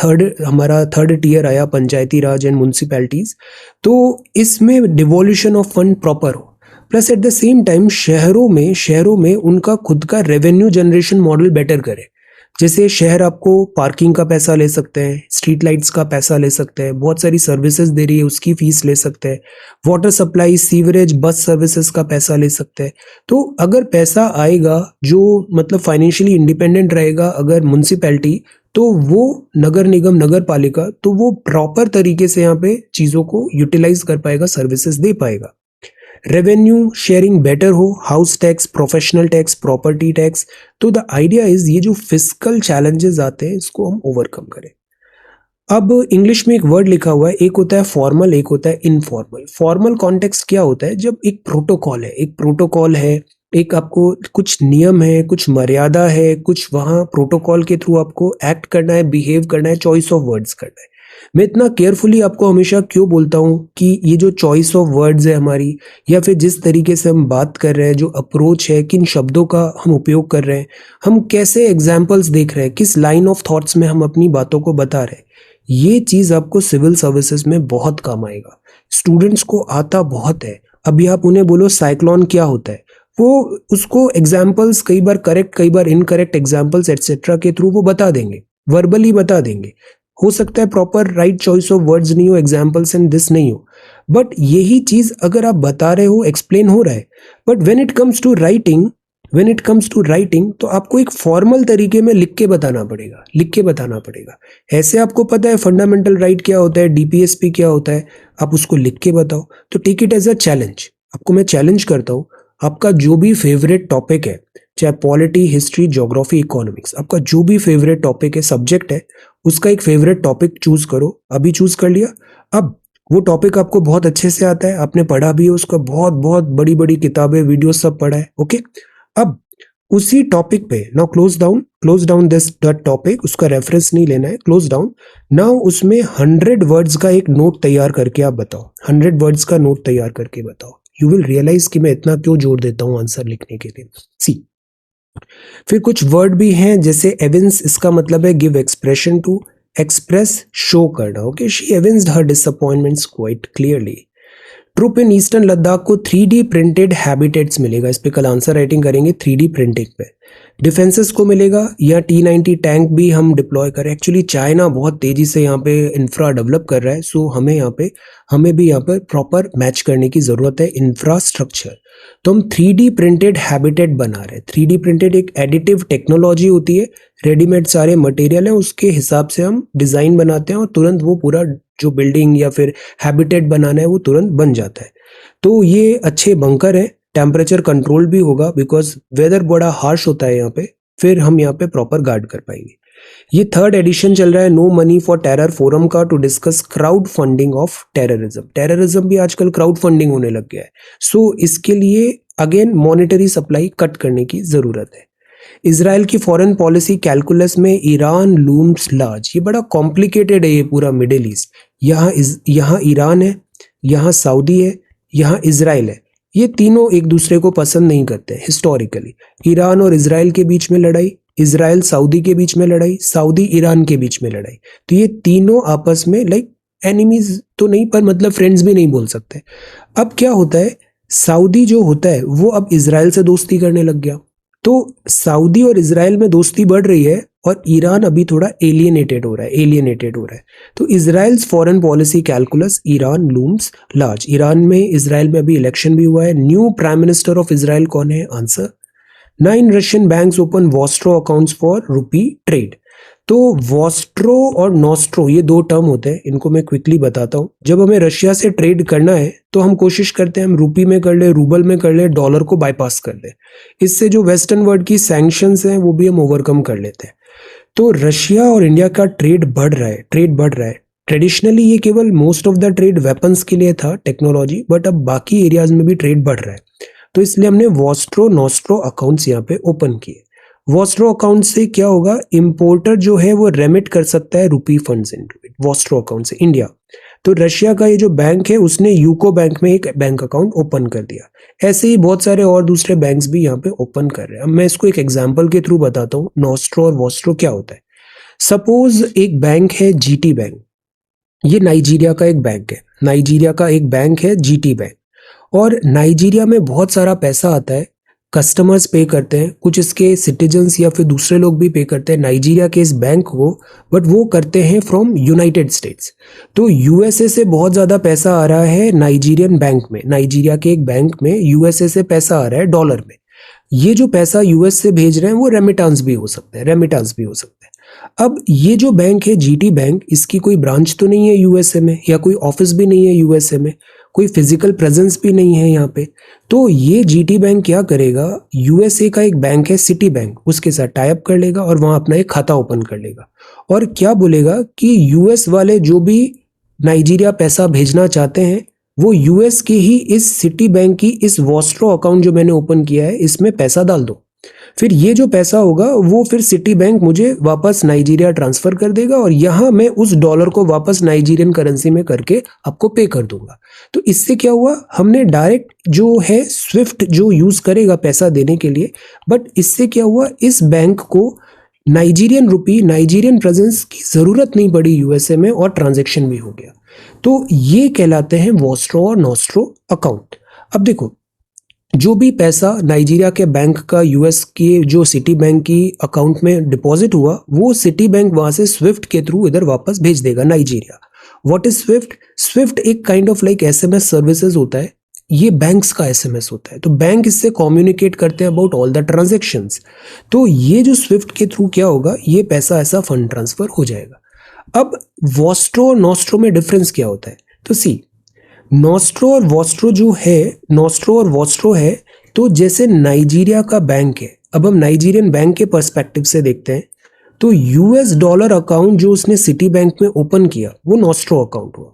हमारा थर्ड टियर आया पंचायती राज एंड म्यूनसिपैलिटीज, तो इसमें डिवोल्यूशन ऑफ फंड प्रॉपर हो, plus eight the same time शहरों में उनका खुद का रेवेन्यू जनरेशन मॉडल बेटर करे। जैसे शहर आपको पार्किंग का पैसा ले सकते हैं, स्ट्रीट लाइट्स का पैसा ले सकते हैं, बहुत सारी सर्विसेज दे रही है उसकी फीस ले सकते हैं, water supply, sewerage, bus services का पैसा ले सकते हैं। तो अगर पैसा आएगा जो मतलब फाइनेंशियली इंडिपेंडेंट रहेगा, अगर म्यूनसिपैलिटी, तो वो नगर निगम, नगर पालिका, तो वो प्रॉपर तरीके से यहाँ पे चीज़ों को यूटिलाइज कर पाएगा, सर्विसेज दे पाएगा। रेवेन्यू शेयरिंग बेटर हो, house tax, professional tax, property tax. तो द आइडिया इज ये जो फिस्कल चैलेंजेस आते हैं इसको हम ओवरकम करें। अब इंग्लिश में एक वर्ड लिखा हुआ है, एक होता है फॉर्मल, एक होता है इनफॉर्मल। फॉर्मल कॉन्टेक्स्ट क्या होता है, जब एक प्रोटोकॉल है, एक आपको कुछ नियम है, कुछ मर्यादा है, कुछ वहाँ प्रोटोकॉल के थ्रू आपको एक्ट करना है, बिहेव करना है, चॉइस ऑफ वर्ड्स करना है। मैं इतना केयरफुली आपको हमेशा क्यों बोलता हूँ कि ये जो चॉइस ऑफ वर्ड्स है हमारी, या फिर जिस तरीके से हम बात कर रहे हैं, जो अप्रोच है, किन शब्दों का हम उपयोग कर रहे हैं, हम कैसे एग्जाम्पल्स देख रहे हैं, किस लाइन ऑफ थॉट्स में हम अपनी बातों को बता रहे हैं, ये चीज़ आपको सिविल सर्विसेज में बहुत काम आएगा। स्टूडेंट्स को आता बहुत है। अभी आप उन्हें बोलो साइक्लोन क्या होता है, वो उसको एग्जाम्पल्स, कई बार करेक्ट, कई बार इनकरेक्ट एग्जाम्पल्स एटसेट्रा के थ्रू वो बता देंगे, वर्बली बता देंगे। हो सकता है proper right choice of words नहीं हो, एग्जाम्पल्स एंड दिस नहीं हो, बट यही चीज अगर आप बता रहे हो, एक्सप्लेन हो रहा है। But when it comes to writing तो आपको एक फॉर्मल तरीके में लिख के बताना पड़ेगा। ऐसे आपको पता है फंडामेंटल राइट क्या होता है, डीपीएसपी क्या होता है, आप उसको लिख के बताओ। तो take it as a challenge. आपको मैं चैलेंज करता हूँ, आपका जो भी फेवरेट टॉपिक है, चाहे पॉलिटी, हिस्ट्री, ज्योग्राफी, इकोनॉमिक्स, आपका जो भी फेवरेट टॉपिक है, सब्जेक्ट है, उसका एक फेवरेट टॉपिक चूज करो। अभी चूज कर लिया, अब वो टॉपिक आपको बहुत अच्छे से आता है, आपने पढ़ा भी है उसका, बहुत बहुत बड़ी बड़ी किताबें, वीडियो सब पढ़ा है, ओके। अब उसी टॉपिक पे now close down this topic, उसका रेफरेंस नहीं लेना है, क्लोज डाउन। नाउ उसमें 100 वर्ड्स का एक नोट तैयार करके आप बताओ, 100 वर्ड्स का नोट तैयार करके बताओ। यू विल रियलाइज कि मैं इतना क्यों जोर देता हूं आंसर लिखने के लिए। सी, फिर कुछ वर्ड भी हैं, जैसे एविंस, इसका मतलब है give expression to, express, show करना, okay. She evinced her disappointments quite clearly. Troop in eastern Ladakh को 3D प्रिंटेड हैबिटेट्स मिलेगा, इस पे कल आंसर राइटिंग करेंगे 3D प्रिंटिंग पे। डिफेंसेस को मिलेगा, या T-90 टैंक भी हम डिप्लॉय करें। एक्चुअली चाइना बहुत तेजी से यहाँ पे इंफ्रा डेवलप कर रहा है, सो हमें भी यहाँ पे प्रॉपर मैच करने की जरूरत है इंफ्रास्ट्रक्चर। तो हम 3D प्रिंटेड हैबिटेट बना रहे हैं। 3D प्रिंटेड एक एडिटिव टेक्नोलॉजी होती है, रेडीमेड सारे मटेरियल है, उसके हिसाब से हम डिजाइन बनाते हैं और तुरंत वो पूरा जो बिल्डिंग या फिर हैबिटेट बनाना है वो तुरंत बन जाता है। तो ये अच्छे बंकर है, टेम्परेचर कंट्रोल भी होगा, बिकॉज वेदर बड़ा हार्श होता है यहाँ पे, फिर हम यहाँ पे प्रॉपर गार्ड कर पाएंगे। ये 3rd एडिशन चल रहा है no money for terror forum का, to discuss crowd funding of terrorism भी आजकल क्राउड फंडिंग होने लग गया है। सो इसके लिए अगेन मॉनेटरी सप्लाई कट करने की जरूरत है। इसराइल की फॉरेन पॉलिसी कैलकुलस में ईरान लूम्स लार्ज। ये बड़ा कॉम्प्लिकेटेड है ये पूरा मिडिल ईस्ट। यहाँ ईरान है, यहाँ सऊदी है, यहाँ इसराइल है। ये तीनों एक दूसरे को पसंद नहीं करते हिस्टोरिकली। ईरान और इसराइल के बीच में लड़ाई, इसराइल सऊदी के बीच में लड़ाई, सऊदी ईरान के बीच में लड़ाई। तो ये तीनों आपस में लाइक एनिमीज तो नहीं, पर मतलब फ्रेंड्स भी नहीं बोल सकते। अब क्या होता है, सऊदी जो होता है वो अब इसराइल से दोस्ती करने लग गया। तो सऊदी और इसराइल में दोस्ती बढ़ रही है और ईरान अभी थोड़ा एलियनेटेड हो रहा है। तो Israel's foreign policy calculus, Iran looms large. Iran में, इसराइल में अभी इलेक्शन भी हुआ है। New prime minister of Israel कौन है? Answer 9 Russian banks open Vostro accounts for रूपी ट्रेड। तो वॉस्ट्रो और नॉस्ट्रो ये दो टर्म होते हैं, इनको मैं क्विकली बताता हूँ। जब हमें रशिया से ट्रेड करना है तो हम कोशिश करते हैं हम रूपी में कर ले, रूबल में कर ले, डॉलर को बाईपास कर ले। इससे जो वेस्टर्न वर्ल्ड की सैंक्शंस हैं वो भी हम ओवरकम कर लेते हैं। तो रशिया और इंडिया का ट्रेड बढ़ रहा है। ट्रेडिशनली ये केवल most of the trade weapons के लिए था, टेक्नोलॉजी, बट अब बाकी एरियाज में भी ट्रेड बढ़ रहा है। तो इसलिए हमने वॉस्ट्रो नॉस्ट्रो अकाउंट्स यहाँ पे ओपन किए। वॉस्ट्रो अकाउंट से क्या होगा, इंपोर्टर जो है वो रेमिट कर सकता है rupee funds into it, vostro account से इंडिया। तो रशिया का ये जो बैंक है उसने यूको बैंक में एक बैंक अकाउंट ओपन कर दिया। ऐसे ही बहुत सारे और दूसरे बैंक्स भी यहाँ पे ओपन कर रहे हैं। अब मैं इसको एक एग्जांपल के थ्रू बताता हूँ नॉस्ट्रो और वॉस्ट्रो क्या होता है। सपोज एक बैंक है जीटी बैंक, ये नाइजीरिया का एक बैंक है जीटी बैंक। और नाइजीरिया में बहुत सारा पैसा आता है, कस्टमर्स पे करते हैं, कुछ इसके सिटीजन्स या फिर दूसरे लोग भी पे करते हैं नाइजीरिया के इस बैंक को, बट वो करते हैं फ्रॉम यूनाइटेड स्टेट्स। तो यूएसए से बहुत ज़्यादा पैसा आ रहा है नाइजीरियन बैंक में, नाइजीरिया के एक बैंक में यूएसए से पैसा आ रहा है डॉलर में। ये जो पैसा यूएस से भेज रहे हैं वो रेमिटांस भी हो सकता है। अब ये जो बैंक है जीटी बैंक, इसकी कोई ब्रांच तो नहीं है यूएसए में, या कोई ऑफिस भी नहीं है यूएसए में, कोई फिजिकल प्रेजेंस भी नहीं है यहाँ पे। तो ये जीटी बैंक क्या करेगा, यूएसए का एक बैंक है सिटी बैंक, उसके साथ टाई अप कर लेगा और वहां अपना एक खाता ओपन कर लेगा और क्या बोलेगा कि यूएस वाले जो भी नाइजीरिया पैसा भेजना चाहते हैं वो यूएस के ही इस सिटी बैंक की इस वॉस्ट्रो अकाउंट जो मैंने ओपन किया है इसमें पैसा डाल दो। फिर ये जो पैसा होगा वो फिर सिटी बैंक मुझे वापस नाइजीरिया ट्रांसफर कर देगा और यहाँ मैं उस डॉलर को वापस नाइजीरियन करेंसी में करके आपको पे कर दूंगा। तो इससे क्या हुआ, हमने डायरेक्ट जो है स्विफ्ट जो यूज करेगा पैसा देने के लिए, बट इससे क्या हुआ, इस बैंक को नाइजीरियन रुपी, नाइजीरियन प्रेजेंस की जरूरत नहीं पड़ी यूएसए में और ट्रांजेक्शन भी हो गया। तो ये कहलाते हैं वॉस्ट्रो और नॉस्ट्रो अकाउंट। अब देखो, जो भी पैसा नाइजीरिया के बैंक का यूएस के जो सिटी बैंक की अकाउंट में डिपॉजिट हुआ, वो सिटी बैंक वहां से स्विफ्ट के थ्रू इधर वापस भेज देगा Nigeria. What is swift? Swift एक kind of like SMS services होता है, ये बैंक्स का एसएमएस होता है। तो बैंक इससे कम्युनिकेट करते हैं अबाउट ऑल द ट्रांजेक्शंस। तो ये जो स्विफ्ट के थ्रू क्या होगा, ये पैसा ऐसा फंड ट्रांसफर हो जाएगा। अब वॉस्ट्रो और नॉस्ट्रो में डिफरेंस क्या होता है, तो सी नॉस्ट्रो और वॉस्ट्रो है तो जैसे नाइजीरिया का बैंक है, अब हम नाइजीरियन बैंक के पर्सपेक्टिव से देखते हैं, तो यूएस डॉलर अकाउंट जो उसने सिटी बैंक में ओपन किया वो नॉस्ट्रो अकाउंट हुआ।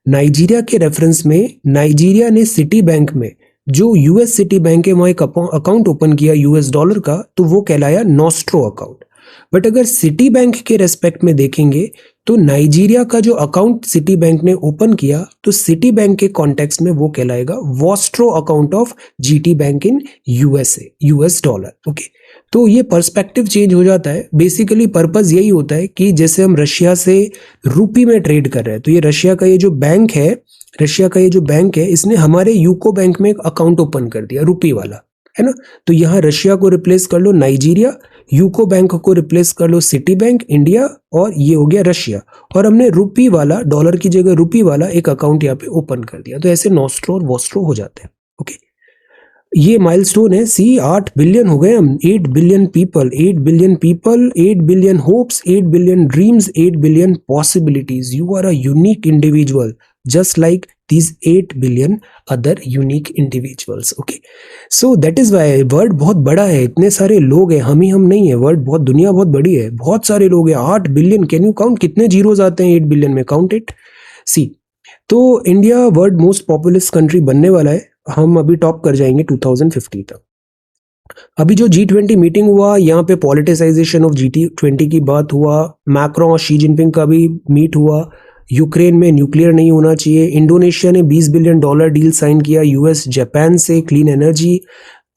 नाइजीरिया के रेफरेंस में नाइजीरिया ने सिटी बैंक में जो यूएस सिटी बैंक है वहां एक अकाउंट ओपन किया यूएस डॉलर का, तो वो कहलाया नॉस्ट्रो अकाउंट। बट अगर सिटी बैंक के रेस्पेक्ट में देखेंगे तो नाइजीरिया का जो अकाउंट सिटी बैंक ने ओपन किया, तो सिटी बैंक के कॉन्टेक्स्ट में वो कहलाएगा Vostro account of GT bank in USA, US dollar. Okay, तो ये पर्सपेक्टिव चेंज हो जाता है। बेसिकली पर्पस यही होता है कि जैसे हम रशिया से रूपी में ट्रेड कर रहे हैं, तो ये रशिया का ये जो बैंक है इसने हमारे यूको बैंक में एक अकाउंट ओपन कर दिया रूपी वाला, है ना। तो यहाँ रशिया को रिप्लेस कर लो नाइजीरिया, यूको बैंक को रिप्लेस कर लो सिटी बैंक इंडिया, और ये हो गया रशिया। और हमने रूपी वाला, डॉलर की जगह रूपी वाला एक अकाउंट यहाँ पे ओपन कर दिया। तो ऐसे नॉस्ट्रो और वॉस्ट्रो हो जाते हैं। ओके, ये माइलस्टोन है। सी 8 बिलियन हो गए हम, 8 billion people, 8 billion hopes, 8 billion dreams, 8 billion possibilities. You are a unique individual just like these 8 billion other unique individuals. Okay, so that is why world बहुत बड़ा है, इतने सारे लोग हैं, हम नहीं है, वर्ल्ड बहुत, दुनिया बहुत बड़ी है, बहुत सारे लोग हैं। 8 बिलियन, कैन यू काउंट कितने जीरोस आते हैं 8 बिलियन में, काउंट इट। सी, तो India world most populous country बनने वाला है, हम अभी टॉप कर जाएंगे 2050 तक। अभी जो G20 मीटिंग हुआ, यहाँ पे पॉलिटिसाइजेशन ऑफ G20 की बात हुआ, मैक्रो और शी जिनपिंग का भी मीट हुआ, यूक्रेन में न्यूक्लियर नहीं होना चाहिए, इंडोनेशिया ने $20 बिलियन डील साइन किया यूएस जापान से क्लीन एनर्जी,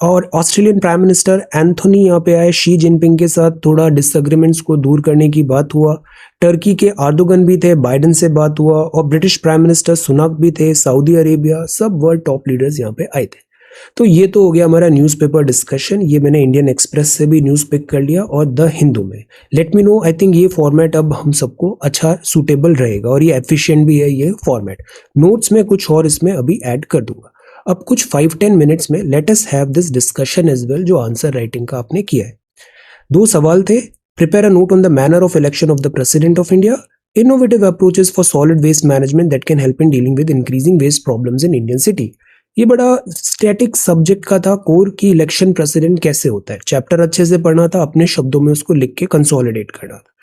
और ऑस्ट्रेलियन प्राइम मिनिस्टर एंथोनी यहाँ पे आए शी जिनपिंग के साथ, थोड़ा डिसएग्रीमेंट्स को दूर करने की बात हुआ। टर्की के आर्दोगन भी थे, बाइडेन से बात हुआ, और ब्रिटिश प्राइम मिनिस्टर सुनाक भी थे, सऊदी अरेबिया, सब वर्ल्ड टॉप लीडर्स यहाँ पे आए थे। तो ये तो हो गया हमारा न्यूज़पेपर डिस्कशन। ये मैंने इंडियन एक्सप्रेस से भी न्यूज़ पिक कर लिया और द हिंदू में। Let me know, I think ये फॉर्मेट अब हम सबको अच्छा सूटेबल रहेगा और ये एफिशिएंट भी है ये फॉर्मेट। नोट्स में कुछ और इसमें अभी ऐड कर दूंगा। अब कुछ 5-10 मिनट्स में let us have this discussion as well, जो आंसर राइटिंग का आपने किया है। 2 सवाल थे। Prepare a note on the manner of election of the president of India, innovative approaches for solid waste management that can help in dealing with increasing waste problems in Indian city. ये बड़ा static subject का था, core की election president कैसे होता है, chapter अच्छे से पढ़ना था, अपने शब्दों में उसको लिख के कंसोलिडेट करना था।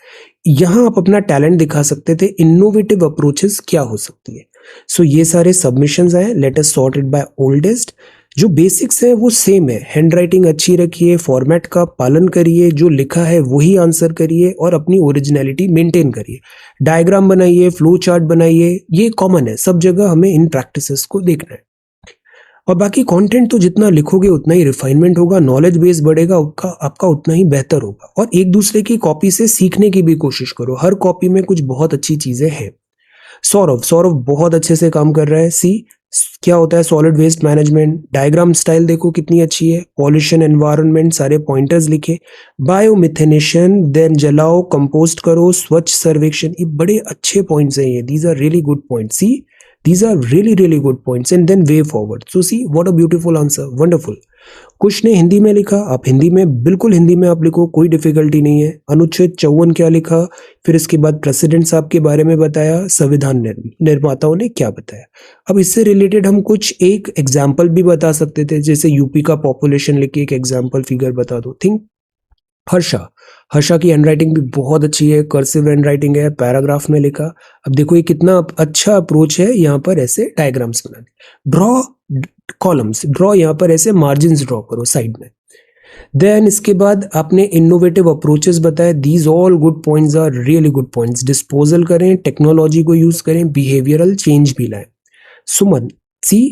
यहाँ आप अपना टैलेंट दिखा सकते थे, इनोवेटिव अप्रोचेस क्या हो सकती है। सो ये सारे सबमिशंस आए, let us sort it by oldest. जो बेसिक्स है वो सेम है, हैंड राइटिंग अच्छी रखिए, फॉर्मेट का पालन करिए, जो लिखा है वही आंसर करिए और अपनी ओरिजिनलिटी मेंटेन करिए। डायग्राम बनाइए, फ्लो चार्ट बनाइए, ये कॉमन है, सब जगह हमें इन प्रैक्टिसेस को देखना है। और बाकी कंटेंट तो जितना लिखोगे उतना ही रिफाइनमेंट होगा, नॉलेज बेस बढ़ेगा, आपका उतना ही बेहतर होगा। और एक दूसरे की कॉपी से सीखने की भी कोशिश करो, हर कॉपी में कुछ बहुत अच्छी चीजें हैं। सौरभ बहुत अच्छे से काम कर रहा है। सी क्या होता है solid waste management, diagram style देखो कितनी अच्छी है, पॉल्यूशन एनवायरनमेंट सारे पॉइंटर्स लिखे, बायोमिथेनेशन, देन जलाओ, कंपोस्ट करो, स्वच्छ सर्वेक्षण, ये बड़े अच्छे पॉइंट्स हैं ये, these are really good points. See these are really good points and then way forward. So see what a beautiful answer, wonderful. कुछ ने हिंदी में लिखा, आप हिंदी में, बिल्कुल हिंदी में आप लिखो, कोई डिफिकल्टी नहीं है। अनुच्छेद 54 क्या लिखा, फिर इसके बाद प्रेसिडेंट साहब के बारे में बताया, संविधान निर्माताओं ने क्या बताया। अब इससे रिलेटेड हम कुछ एक एग्जाम्पल भी बता सकते थे, जैसे यूपी का पॉपुलेशन लेके एक एग्जाम्पल फिगर बता दो। थिंक हर्षा की हैंडराइटिंग भी बहुत अच्छी है, कर्सिव हैंडराइटिंग है, पैराग्राफ में लिखा। अब देखो ये कितना अच्छा अप्रोच है, यहाँ पर ऐसे डायग्राम्स बनाने, ड्रॉ कॉलम्स, ड्रॉ यहाँ पर ऐसे मार्जिन्स ड्रॉ करो साइड में। देन इसके बाद आपने इनोवेटिव अप्रोचेस बताए, these all good points are really good points. Disposal करें, टेक्नोलॉजी को यूज करें, बिहेवियरल चेंज भी लाएं।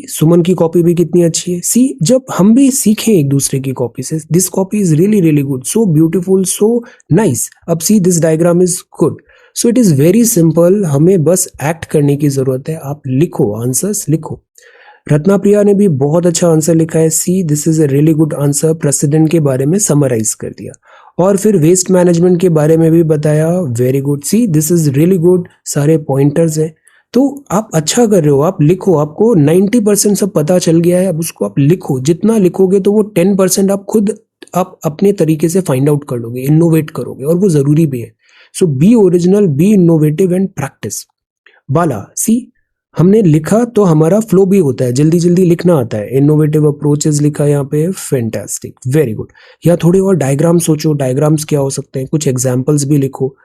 सुमन की कॉपी भी कितनी अच्छी है। सी जब हम भी सीखें एक दूसरे की कॉपी से, this copy is really good, so beautiful, so nice. अब see this diagram is good, so it is very simple, हमें बस एक्ट करने की जरूरत है। आप लिखो, आंसर्स लिखो। रत्ना प्रिया ने भी बहुत अच्छा आंसर लिखा है। See this is a really good answer, president के बारे में समराइज कर दिया और फिर वेस्ट मैनेजमेंट के बारे में भी बताया, very good. See this is really good, सारे पॉइंटर्स हैं। तो आप अच्छा कर रहे हो, आप लिखो, आपको 90% सब पता चल गया है, अब उसको आप लिखो। जितना लिखोगे तो वो 10% आप खुद आप अपने तरीके से फाइंड आउट कर लोगे, इनोवेट करोगे, और वो जरूरी भी है। So be original, be innovative and practice. Bala, see हमने लिखा तो हमारा फ्लो भी होता है, जल्दी जल्दी लिखना आता है। इनोवेटिव अप्रोचेस लिखा यहाँ पे, फैंटास्टिक, वेरी गुड। यहाँ थोड़े और डायग्राम सोचो, डायग्राम्स क्या हो सकते हैं, कुछ एग्जाम्पल्स भी लिखो।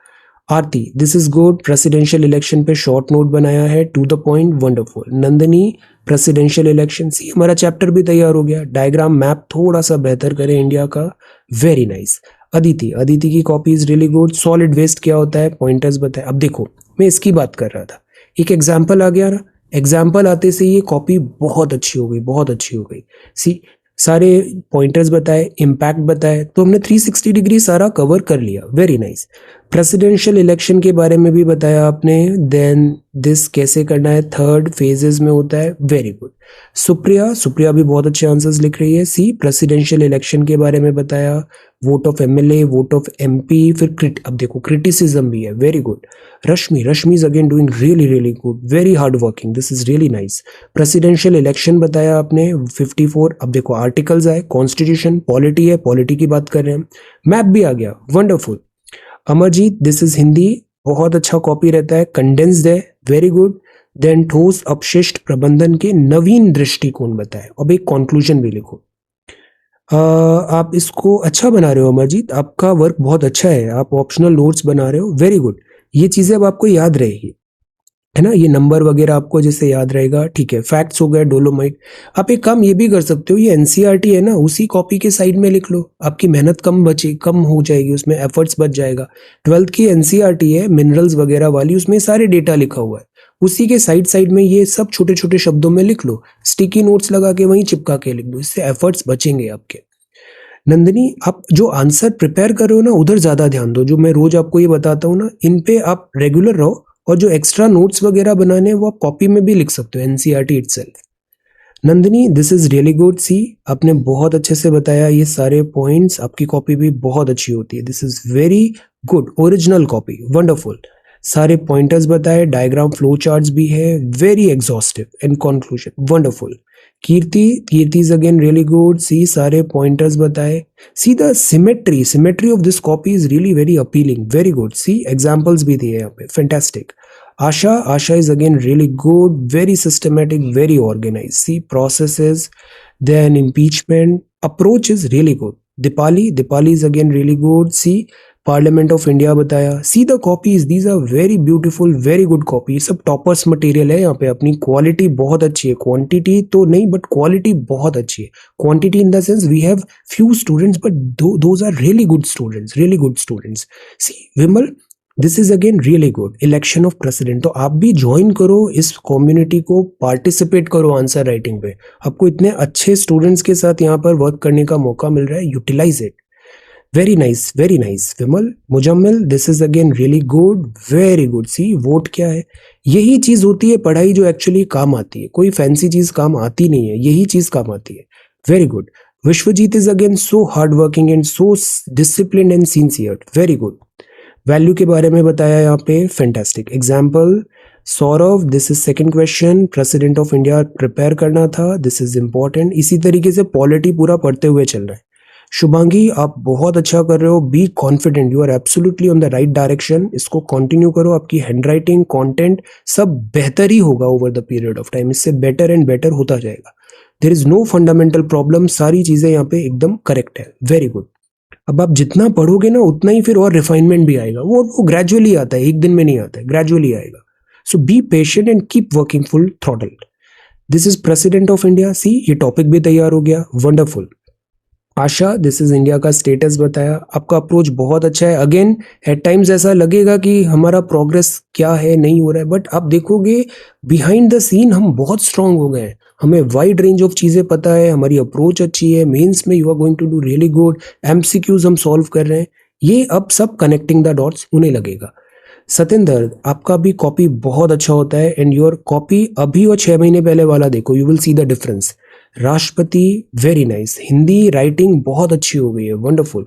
Aarti, this is good, presidential election पे शॉर्ट नोट बनाया है, to the point, wonderful. Nandini, presidential election, see हमारा चैप्टर भी तैयार हो गया। डायग्राम मैप थोड़ा सा बेहतर करें इंडिया का, वेरी नाइस। अदिति की copy is really good. Solid waste क्या होता है, पॉइंटर्स बताए। अब देखो मैं इसकी बात कर रहा था, एक एग्जाम्पल आ गया ना, एग्जाम्पल आते से ये कॉपी बहुत अच्छी हो गई। सी सारे पॉइंटर्स बताए, इम्पैक्ट बताए, तो हमने 360 डिग्री सारा कवर कर लिया, वेरी नाइस। प्रेसिडेंशियल इलेक्शन के बारे में भी बताया आपने, देन दिस कैसे करना है, 3rd फेजेस में होता है, वेरी गुड। सुप्रिया भी बहुत अच्छे आंसर्स लिख रही है। सी प्रेसिडेंशियल इलेक्शन के बारे में बताया, vote of MLA, vote of MP, फिर अब देखो क्रिटिसिज्म भी है, very good. Rashmi is again doing really good, very hard working, this is really nice. Presidential election बताया आपने, 54। अब देखो आर्टिकल्स आए, कॉन्स्टिट्यूशन, पॉलिटी है, पॉलिटी की बात कर रहे हैं, मैप भी आ गया, wonderful. Amarjeet, this is Hindi, बहुत अच्छा कॉपी रहता है, कंडेंस्ड है, वेरी गुड। देन ठोस अपशिष्ट प्रबंधन के नवीन दृष्टिकोण बताए। अब एक कंक्लूजन भी लिखो। आप इसको अच्छा बना रहे हो अमरजीत, आपका वर्क बहुत अच्छा है, आप ऑप्शनल नोट्स बना रहे हो, वेरी गुड। ये चीजें अब आपको याद रहेगी। है ना, ये नंबर वगैरह आपको जैसे याद रहेगा, ठीक है। फैक्ट्स हो गए, डोलोमाइट। आप एक काम ये भी कर सकते हो, ये एनसीईआरटी है ना, उसी कॉपी के साइड में लिख लो, आपकी मेहनत कम हो जाएगी, उसमें एफर्ट्स बच जाएगा। 12th की एनसीईआरटी है मिनरल्स वगैरह वाली, उसमें सारे डेटा लिखा हुआ है, उसी के साइड में ये सब छोटे छोटे शब्दों में लिख लो, स्टिकी नोट्स लगा के वहीं चिपका के लिख दो, इससे एफर्ट्स बचेंगे आपके। नंदिनी, आप जो आंसर प्रिपेयर कर रहे हो ना, उधर ज्यादा ध्यान दो, जो मैं रोज आपको ये बताता हूँ ना, इन पे आप रेगुलर रहो, और जो एक्स्ट्रा नोट्स वगैरह बनाने हैं वो आप कॉपी में भी लिख सकते हो, NCERT itself. Nandini, this is really good. See, आपने बहुत अच्छे से बताया ये सारे पॉइंट्स, आपकी कॉपी भी बहुत अच्छी होती है, this is very good, original copy, wonderful. सारे पॉइंटर्स बताए, डायग्राम फ्लो चार्ट्स भी है, very exhaustive and conclusion, wonderful. Kirti is again really good. See, सारे पॉइंटर्स बताए। See, the symmetry of this copy is really very appealing, very good. See, examples भी दिए यहाँ पे, fantastic. Asha is again really good, very systematic, very organized. See, processes, then impeachment, approach is really good. Dipali is again really good. See, Parliament of India बताया। See the copies, these are very beautiful, very good copy। सब toppers material है यहाँ पे, अपनी quality बहुत अच्छी है, quantity तो नहीं but quality बहुत अच्छी है। Quantity in the sense we have few students but those are really good students, really good students। See, Vimal, this is again really good. Election of president, तो आप भी ज्वाइन करो इस कम्युनिटी को, participate करो आंसर राइटिंग पे, आपको इतने अच्छे स्टूडेंट्स के साथ यहाँ पर वर्क करने का मौका मिल रहा है, utilise it. Very nice Vimal. Muzammil, this is again really good, very good. See, vote क्या है, यही चीज होती है पढ़ाई जो एक्चुअली काम आती है, कोई फैंसी चीज काम आती नहीं है, यही चीज काम आती है। Very good. Vishwajeet is again so hard working and so discipline and sincere, very good. Value के बारे में बताया यहाँ पे, fantastic. Example, Saurabh, this is second question, president of India prepare करना था, दिस इज इंपॉर्टेंट। इसी तरीके से पॉलिटी पूरा पढ़ते हुए चल रहा है। शुभांगी, आप बहुत अच्छा कर रहे हो, be confident, you are absolutely on the right direction, इसको कंटिन्यू करो, आपकी हैंडराइटिंग, कंटेंट सब बेहतर ही होगा over the period of time, इससे बेटर एंड बेटर होता जाएगा। There is no fundamental problem, सारी चीजें यहाँ पे एकदम करेक्ट है, वेरी गुड। अब आप जितना पढ़ोगे ना उतना ही फिर और रिफाइनमेंट भी आएगा, वो ग्रेजुअली आता है, एक दिन में नहीं आता है, ग्रेजुअली आएगा। So be patient and keep working full throttle. This is president of India. See, ये टॉपिक भी तैयार हो गया, wonderful. Asha, this is India का स्टेटस बताया, आपका अप्रोच बहुत अच्छा है। अगेन एट टाइम्स ऐसा लगेगा कि हमारा प्रोग्रेस क्या है, नहीं हो रहा है, बट आप देखोगे बिहाइंड द सीन हम बहुत स्ट्रांग हो गए हैं, हमें वाइड रेंज ऑफ चीजें पता है, हमारी अप्रोच अच्छी है, मेंस में you are going to do really good, MCQs हम सॉल्व कर रहे हैं, ये अब सब कनेक्टिंग द डॉट्स होने लगेगा। सतेंद्र, आपका भी कॉपी बहुत अच्छा होता है, एंड योर कॉपी अभी और 6 महीने पहले वाला देखो, you will see the difference. राष्ट्रपति, वेरी नाइस। हिंदी राइटिंग बहुत अच्छी हो गई है, wonderful.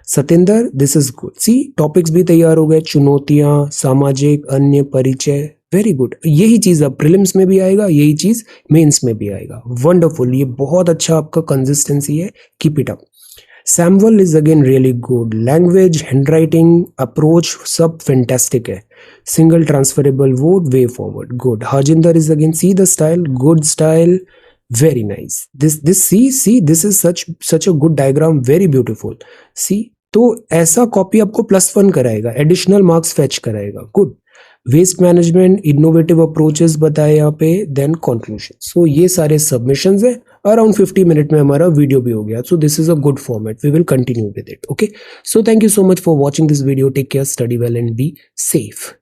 Satendra, this is good. See, topics भी तैयार हो गए, चुनौतियां, सामाजिक, अन्य, परिचय, वेरी गुड। यही चीज अब प्रीलिम्स में भी आएगा, यही चीज मेंस में भी आएगा, वंडरफुल। ये बहुत अच्छा आपका कंसिस्टेंसी है, keep it up. Samuel is again really good. Language, handwriting, approach सब फैंटास्टिक है। Single transferable vote, way forward, good. Hajinder is again, see the style, good style, very nice. This is such a good diagram, very beautiful. See, तो ऐसा copy आपको +1 कराएगा, additional marks fetch कराएगा, good. Waste management, innovative approaches बताए यहाँ पे, then conclusion. सो ये सारे सबमिशंस है, अराउंड 50 मिनट में हमारा वीडियो भी हो गया, so this is a good format, we will continue with it, okay. So thank you so much for watching this video, take care, study well and be safe.